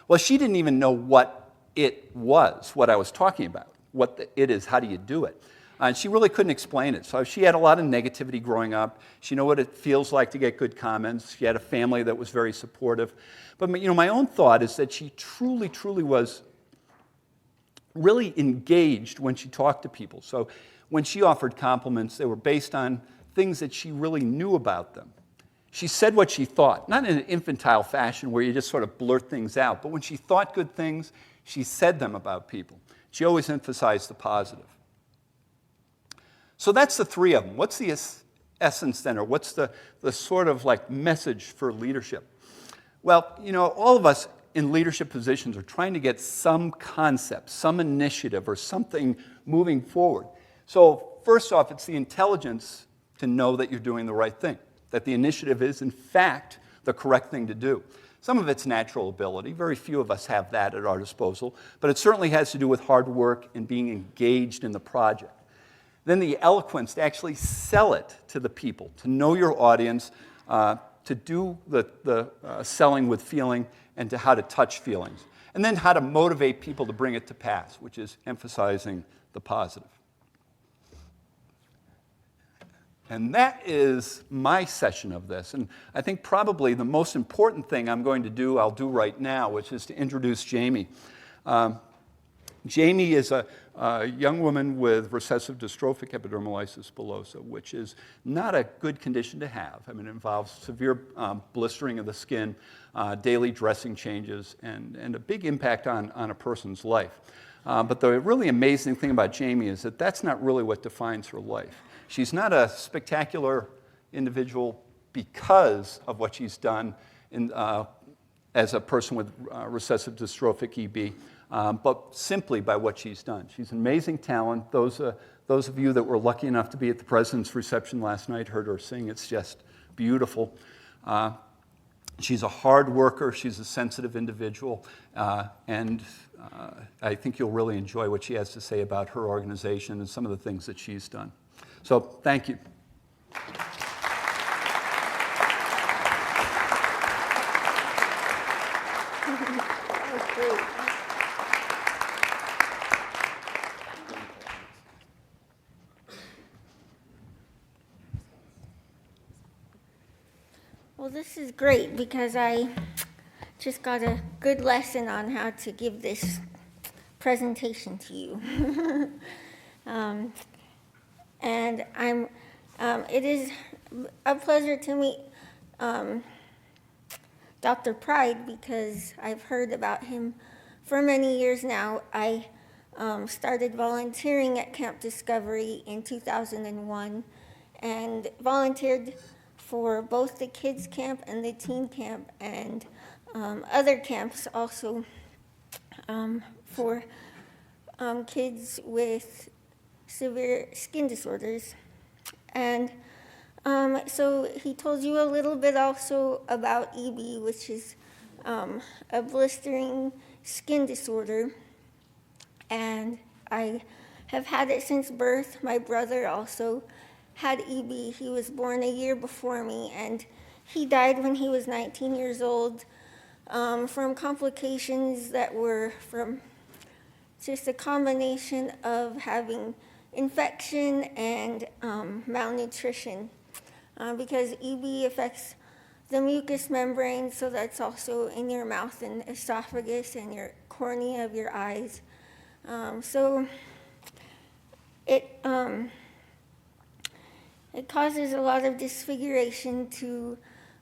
Well, she didn't even know what it was, what I was talking about, what it is, how do you do it? And she really couldn't explain it. So she had a lot of negativity growing up. She knew what it feels like to get good comments. She had a family that was very supportive. But my own thought is that she truly, truly was really engaged when she talked to people. So when she offered compliments, they were based on things that she really knew about them. She said what she thought, not in an infantile fashion where you just sort of blurt things out, but when she thought good things, she said them about people. She always emphasized the positive. So that's the three of them. What's the essence then, or what's the sort of like message for leadership? Well, all of us in leadership positions are trying to get some concept, some initiative, or something moving forward. So first off, it's the intelligence to know that you're doing the right thing, that the initiative is, in fact, the correct thing to do. Some of it's natural ability. Very few of us have that at our disposal, but it certainly has to do with hard work and being engaged in the project. Then the eloquence to actually sell it to the people, to know your audience, to do the selling with feeling, and to how to touch feelings. And then how to motivate people to bring it to pass, which is emphasizing the positive. And that is my session of this. And I think probably the most important thing I'm going to do, I'll do right now, which is to introduce Jamie. Jamie is a young woman with recessive dystrophic epidermolysis bullosa, which is not a good condition to have. I mean, it involves severe blistering of the skin, daily dressing changes, and a big impact on a person's life. But the really amazing thing about Jamie is that that's not really what defines her life. She's not a spectacular individual because of what she's done as a person with recessive dystrophic EB. But simply by what she's done. She's an amazing talent. Those of you that were lucky enough to be at the president's reception last night heard her sing. It's just beautiful. She's a hard worker. She's a sensitive individual. And I think you'll really enjoy what she has to say about her organization and some of the things that she's done. So thank you. That's great. Well, this is great because I just got a good lesson on how to give this presentation to you. And it is a pleasure to meet Dr. Pride because I've heard about him for many years now. I started volunteering at Camp Discovery in 2001 and volunteered for both the kids camp and the teen camp and other camps also for kids with severe skin disorders. And so he told you a little bit also about EB, which is a blistering skin disorder. And I have had it since birth. My brother also had EB. He was born a year before me, and he died when he was 19 years old from complications that were from just a combination of having infection and malnutrition. Because EB affects the mucous membrane, so that's also in your mouth and esophagus and your cornea of your eyes. So it causes a lot of disfiguration to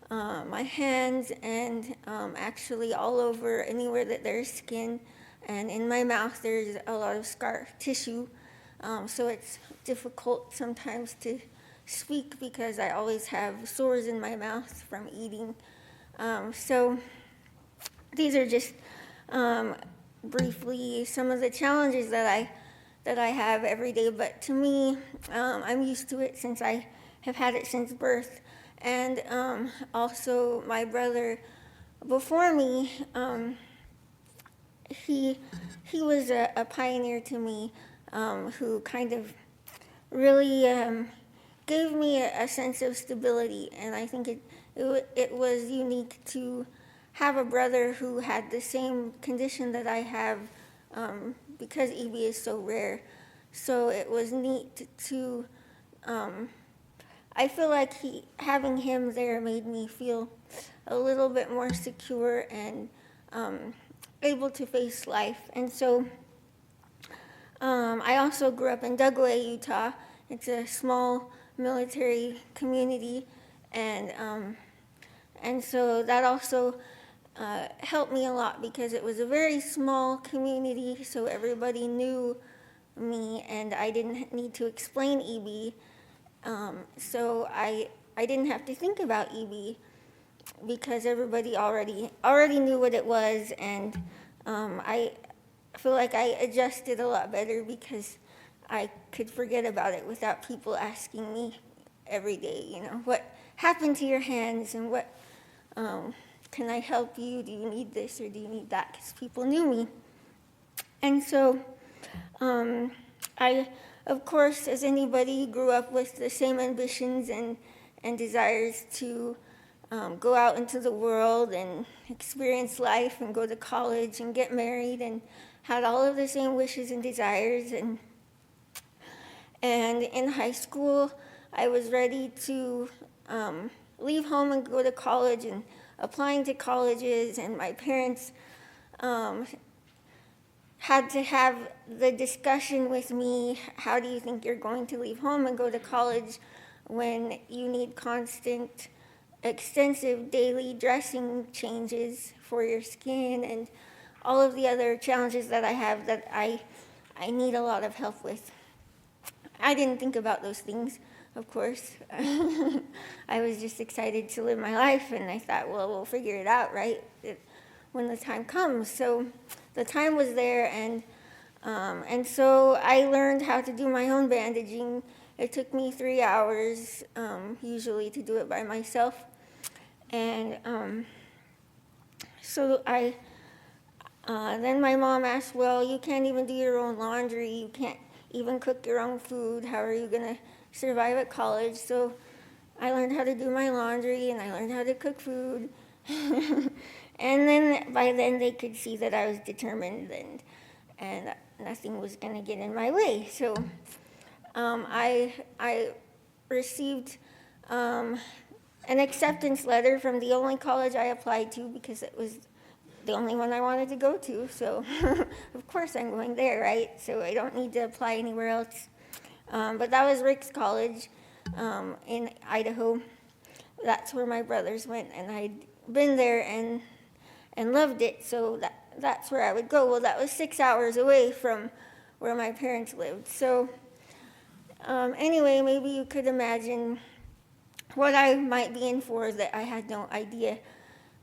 my hands and actually all over anywhere that there's skin. And in my mouth, there's a lot of scar tissue. So it's difficult sometimes to speak because I always have sores in my mouth from eating. So these are just briefly some of the challenges that I have every day. But to me, I'm used to it since I have had it since birth. And also my brother before me, he was a pioneer to me who kind of really gave me a sense of stability, and I think it was unique to have a brother who had the same condition that I have because EB is so rare. So it was neat to, I feel like having him there made me feel a little bit more secure and able to face life. And so I also grew up in Dugway, Utah. It's a small military community, and so that also helped me a lot because it was a very small community, so everybody knew me, and I didn't need to explain EB. So I didn't have to think about EB because everybody already knew what it was, and I feel like I adjusted a lot better because I could forget about it without people asking me every day, what happened to your hands and what, can I help you? Do you need this or do you need that? Because people knew me. And so I, of course, as anybody, grew up with the same ambitions and desires to go out into the world and experience life and go to college and get married and had all of the same wishes and desires. And in high school, I was ready to leave home and go to college and applying to colleges, and my parents had to have the discussion with me, how do you think you're going to leave home and go to college when you need constant, extensive daily dressing changes for your skin and all of the other challenges that I have that I need a lot of help with. I didn't think about those things, of course. I was just excited to live my life, and I thought, well, we'll figure it out, right, when the time comes. So the time was there, and so I learned how to do my own bandaging. It took me 3 hours, usually, to do it by myself. And so then my mom asked, well, you can't even do your own laundry. You can't even cook your own food. How are you going to survive at college? So I learned how to do my laundry, and I learned how to cook food. And then by then they could see that I was determined and nothing was going to get in my way. So I received an acceptance letter from the only college I applied to because it was the only one I wanted to go to. So of course I'm going there, right? So I don't need to apply anywhere else. But that was Rick's College in Idaho. that's where my brothers went, and I'd been there and loved it, so that's where I would go. Well, that was 6 hours away from where my parents lived. So anyway, maybe you could imagine what I might be in for, that I had no idea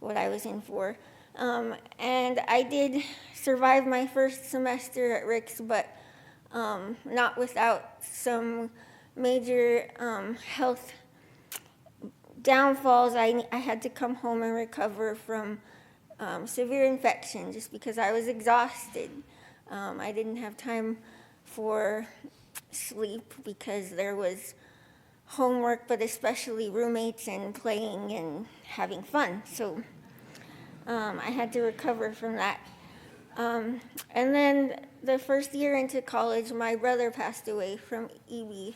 what I was in for. And I did survive my first semester at Rick's, but not without some major health downfalls. I had to come home and recover from severe infection just because I was exhausted. I didn't have time for sleep because there was homework, but especially roommates and playing and having fun. So I had to recover from that. And then the first year into college, my brother passed away from EB.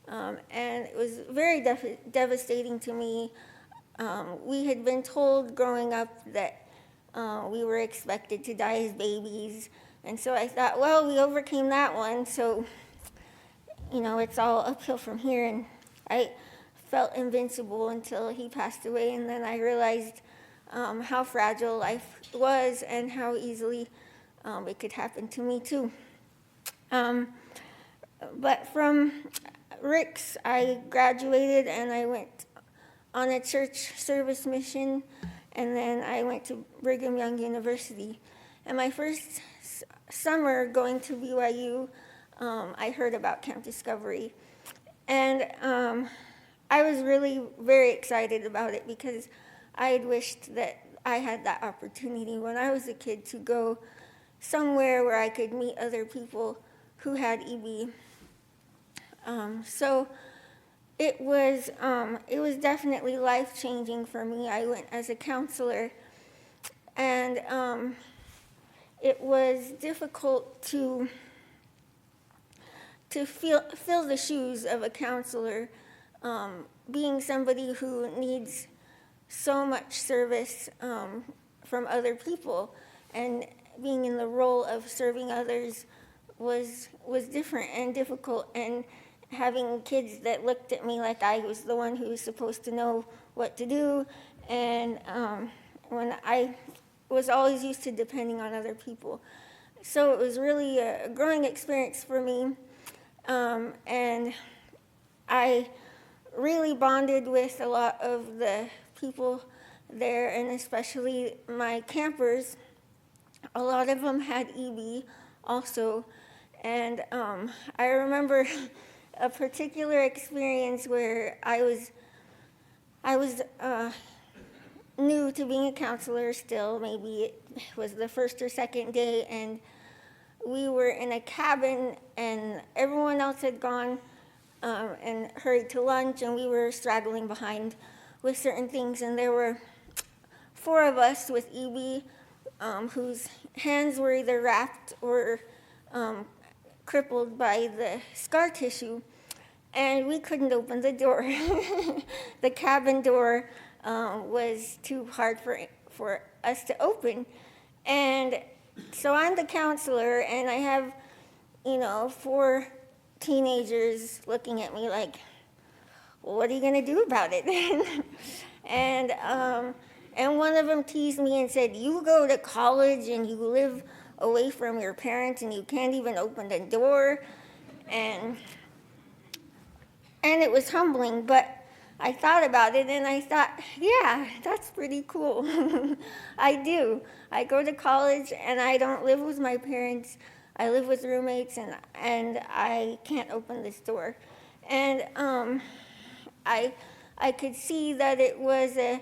And it was very devastating to me. We had been told growing up that we were expected to die as babies. And so I thought, well, we overcame that one, so, it's all uphill from here. And I felt invincible until he passed away, and then I realized how fragile life was and how easily it could happen to me too. But from Rick's, I graduated and I went on a church service mission, and then I went to Brigham Young University. And my first summer going to BYU, I heard about Camp Discovery. And I was really very excited about it because I had wished that I had that opportunity when I was a kid to go somewhere where I could meet other people who had EB. So it was definitely life-changing for me. I went as a counselor, and it was difficult to fill the shoes of a counselor, being somebody who needs so much service from other people, and being in the role of serving others was different and difficult, and having kids that looked at me like I was the one who was supposed to know what to do, and when I was always used to depending on other people. So it was really a growing experience for me, and I really bonded with a lot of the people there, and especially my campers. A lot of them had EB also, and I remember a particular experience where I was new to being a counselor still. Maybe it was the first or second day, and we were in a cabin, and everyone else had gone and hurried to lunch, and we were straggling behind with certain things, and there were 4 of us with EB whose hands were either wrapped or crippled by the scar tissue, and we couldn't open the door. The cabin door was too hard for us to open, and so I'm the counselor, and I have 4 teenagers looking at me like, well, what are you going to do about it? And one of them teased me and said, you go to college and you live away from your parents and you can't even open the door. And it was humbling, but I thought about it and I thought, yeah, that's pretty cool. I do. I go to college and I don't live with my parents. I live with roommates, and I can't open this door. And I could see that it was a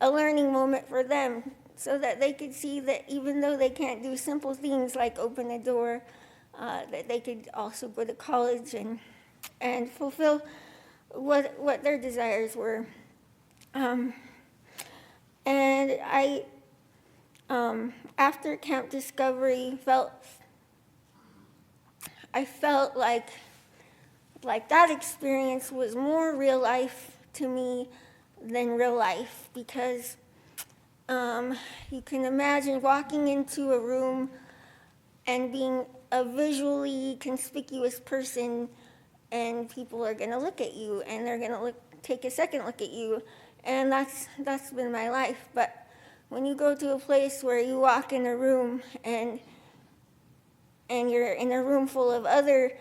learning moment for them, so that they could see that even though they can't do simple things like open a door, that they could also go to college and fulfill what their desires were. And I, after Camp Discovery, I felt like that experience was more real life to me than real life, because you can imagine walking into a room and being a visually conspicuous person, and people are going to look at you, and they're going to take a second look at you, and that's been my life. But when you go to a place where you walk in a room and you're in a room full of other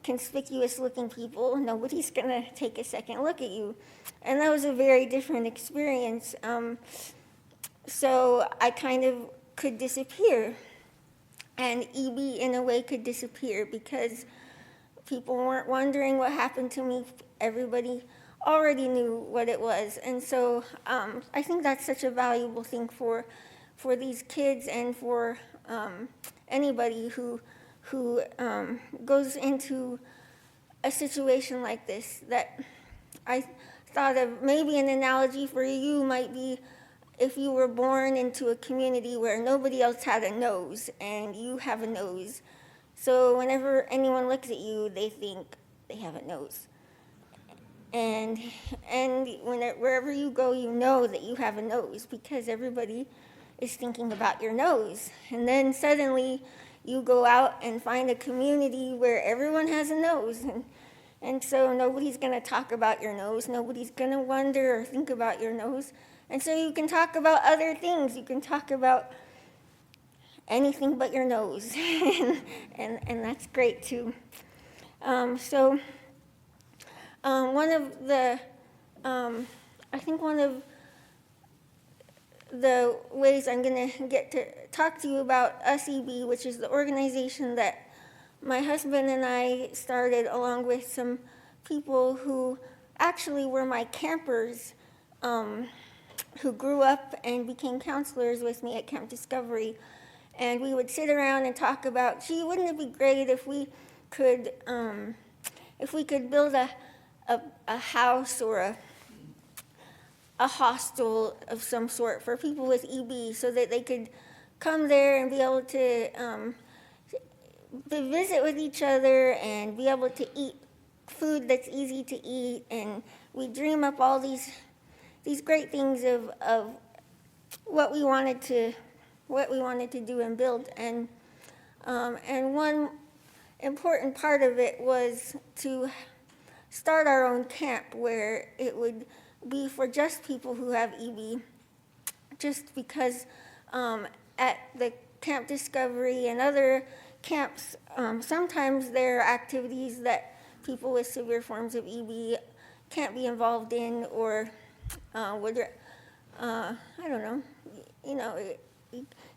conspicuous looking people, nobody's gonna take a second look at you. And that was a very different experience. So I kind of could disappear, and EB in a way could disappear because people weren't wondering what happened to me. Everybody already knew what it was. And so I think that's such a valuable thing for these kids and for anybody who goes into a situation like this. That I thought of, maybe an analogy for you might be if you were born into a community where nobody else had a nose and you have a nose. So whenever anyone looks at you, they think they have a nose. And wherever you go, you know that you have a nose because everybody is thinking about your nose. And then suddenly you go out and find a community where everyone has a nose. And so nobody's going to talk about your nose. Nobody's going to wonder or think about your nose. And so you can talk about other things. You can talk about anything but your nose. and that's great too. One of the, I think one of the ways I'm going to get to talk to you about USEB, which is the organization that my husband and I started along with some people who actually were my campers, who grew up and became counselors with me at Camp Discovery. And we would sit around and talk about, gee, wouldn't it be great if we could build a house or a hostel of some sort for people with EB so that they could come there and be able to visit with each other and be able to eat food that's easy to eat. And we dream up all these great things of what we wanted to do and build. And one important part of it was to start our own camp where it would be for just people who have EB, just because at the Camp Discovery and other camps, sometimes there are activities that people with severe forms of EB can't be involved in, or I don't know,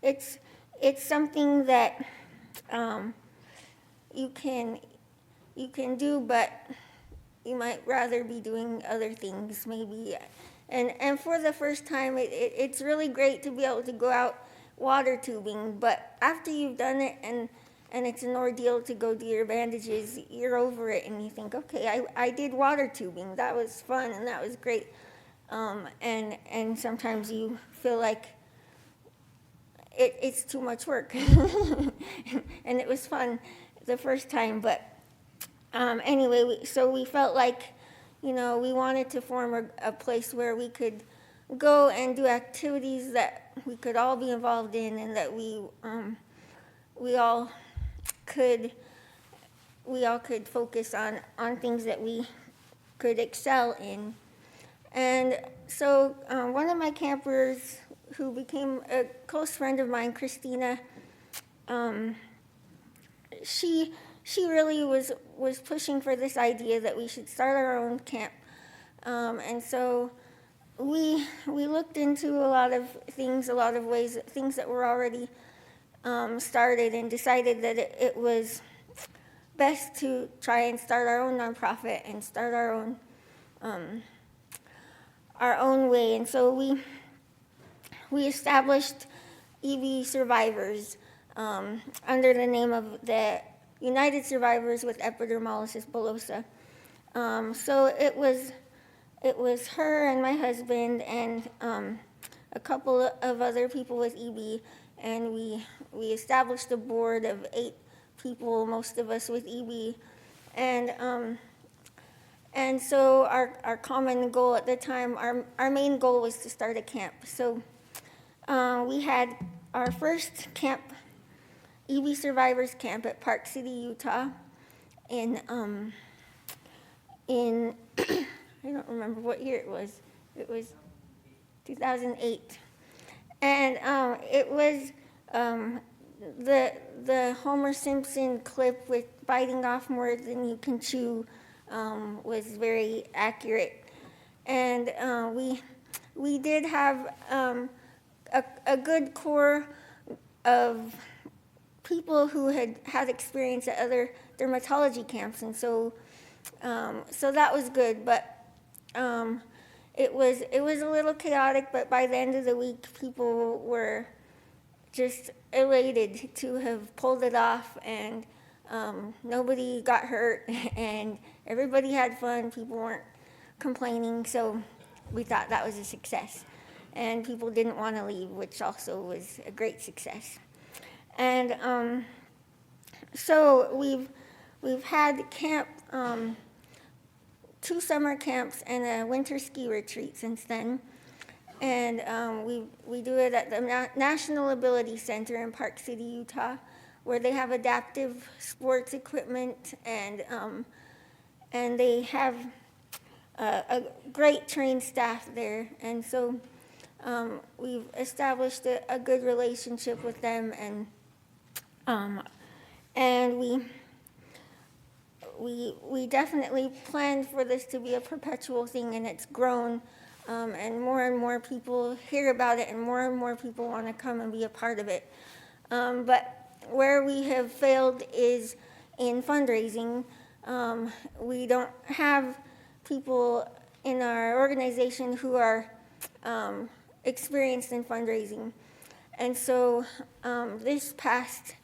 it's something that you can do, but you might rather be doing other things maybe. And for the first time, it's really great to be able to go out water tubing, but after you've done it and it's an ordeal to go do your bandages, you're over it and you think, okay, I did water tubing, that was fun and that was great. And sometimes you feel like it's too much work. And it was fun the first time, but anyway, so we felt like, we wanted to form a place where we could go and do activities that we could all be involved in, and that we all could focus on things that we could excel in. And so one of my campers, who became a close friend of mine, Christina, she really was pushing for this idea that we should start our own camp. And so we looked into a lot of ways, things that were already started, and decided that it was best to try and start our own nonprofit and start our own way. And so we established EB Survivors under the name of the United Survivors with Epidermolysis Bullosa. So it was her and my husband and a couple of other people with EB, and we established a board of 8 people, most of us with EB, and so our common goal at the time, our main goal was to start a camp. So we had our first camp, EB Survivors Camp, at Park City, Utah, in I don't remember what year it was. It was 2008. And it was the Homer Simpson clip with biting off more than you can chew was very accurate. And we did have a good core of people who had experience at other dermatology camps, and so that was good. But it was a little chaotic. But by the end of the week, people were just elated to have pulled it off, and nobody got hurt, and everybody had fun. People weren't complaining, so we thought that was a success. And people didn't want to leave, which also was a great success. And so we've had camp, 2 summer camps and a winter ski retreat since then. And we do it at the National Ability Center in Park City, Utah, where they have adaptive sports equipment, and they have a great trained staff there. And so we've established a good relationship with them, and we definitely planned for this to be a perpetual thing, and it's grown. And more people hear about it, and more people want to come and be a part of it. But where we have failed is in fundraising. We don't have people in our organization who are experienced in fundraising. And so this past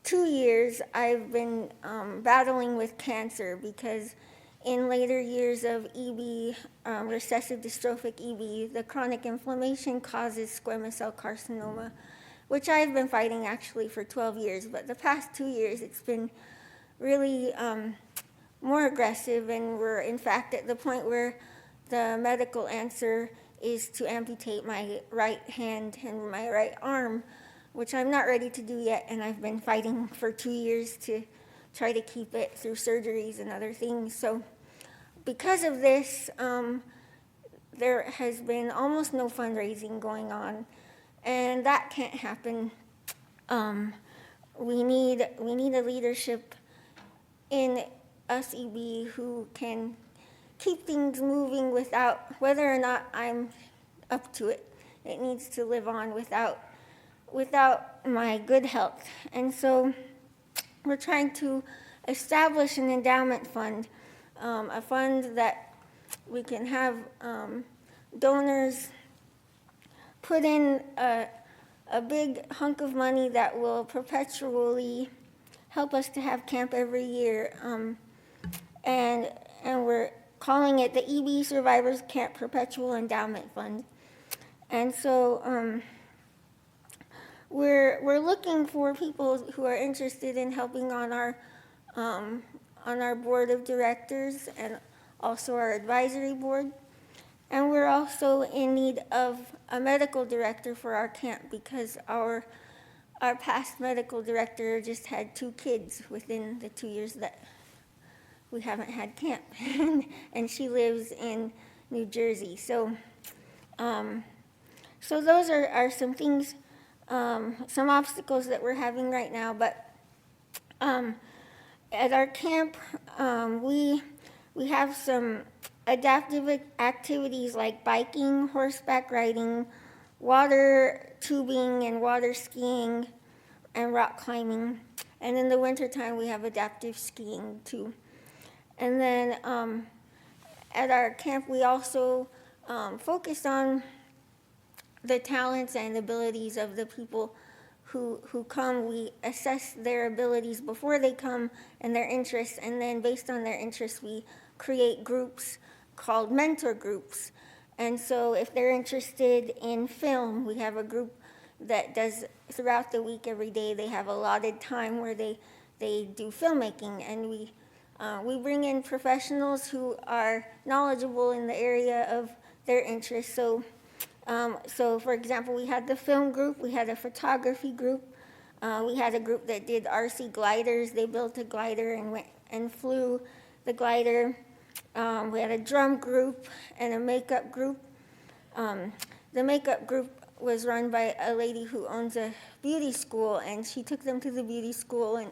2 years, I've been battling with cancer, because in later years of EB, recessive dystrophic EB, the chronic inflammation causes squamous cell carcinoma, which I've been fighting actually for 12 years. But the past 2 years, it's been really more aggressive, and we're in fact at the point where the medical answer is to amputate my right hand and my right arm, which I'm not ready to do yet, and I've been fighting for 2 years to try to keep it through surgeries and other things. So because of this, there has been almost no fundraising going on, and that can't happen. We need a leadership in us EB who can keep things moving without, whether or not I'm up to it. It needs to live on without my good health. And so we're trying to establish an endowment fund, a fund that we can have donors put in a big hunk of money that will perpetually help us to have camp every year. And we're calling it the EB Survivors Camp Perpetual Endowment Fund. And so we're looking for people who are interested in helping on our board of directors and also our advisory board. And we're also in need of a medical director for our camp, because our past medical director just had 2 kids within the 2 years that we haven't had camp, and she lives in New Jersey. So those are some things, some obstacles that we're having right now. But at our camp, we have some adaptive activities like biking, horseback riding, water tubing and water skiing, and rock climbing. And in the wintertime, we have adaptive skiing too. And then at our camp, we also focus on the talents and abilities of the people who come. We assess their abilities before they come and their interests, and then based on their interests, we create groups called mentor groups. And so if they're interested in film, we have a group that does throughout the week, every day, they have allotted time where they do filmmaking, and we bring in professionals who are knowledgeable in the area of their interests. So for example, we had the film group, we had a photography group, we had a group that did RC gliders. They built a glider and went and flew the glider. We had a drum group and a makeup group. the makeup group was run by a lady who owns a beauty school, and she took them to the beauty school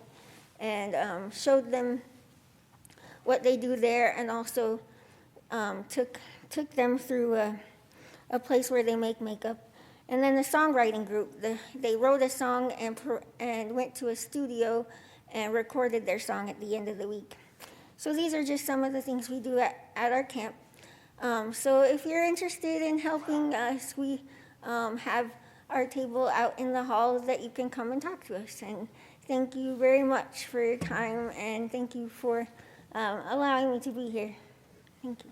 and showed them what they do there, and also took them through a place where they make makeup. And then the songwriting group, they wrote a song and went to a studio and recorded their song at the end of the week. So these are just some of the things we do at our camp. So if you're interested in helping us, we have our table out in the hall that you can come and talk to us. And thank you very much for your time, and thank you for allowing me to be here. Thank you.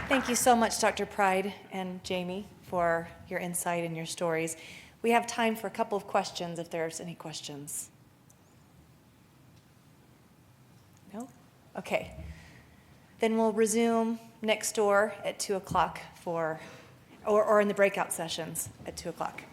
Thank you so much, Dr. Pride and Jamie, for your insight and your stories. We have time for a couple of questions, if there's any questions. No? Okay. Then we'll resume next door at 2 o'clock or in the breakout sessions at 2 o'clock.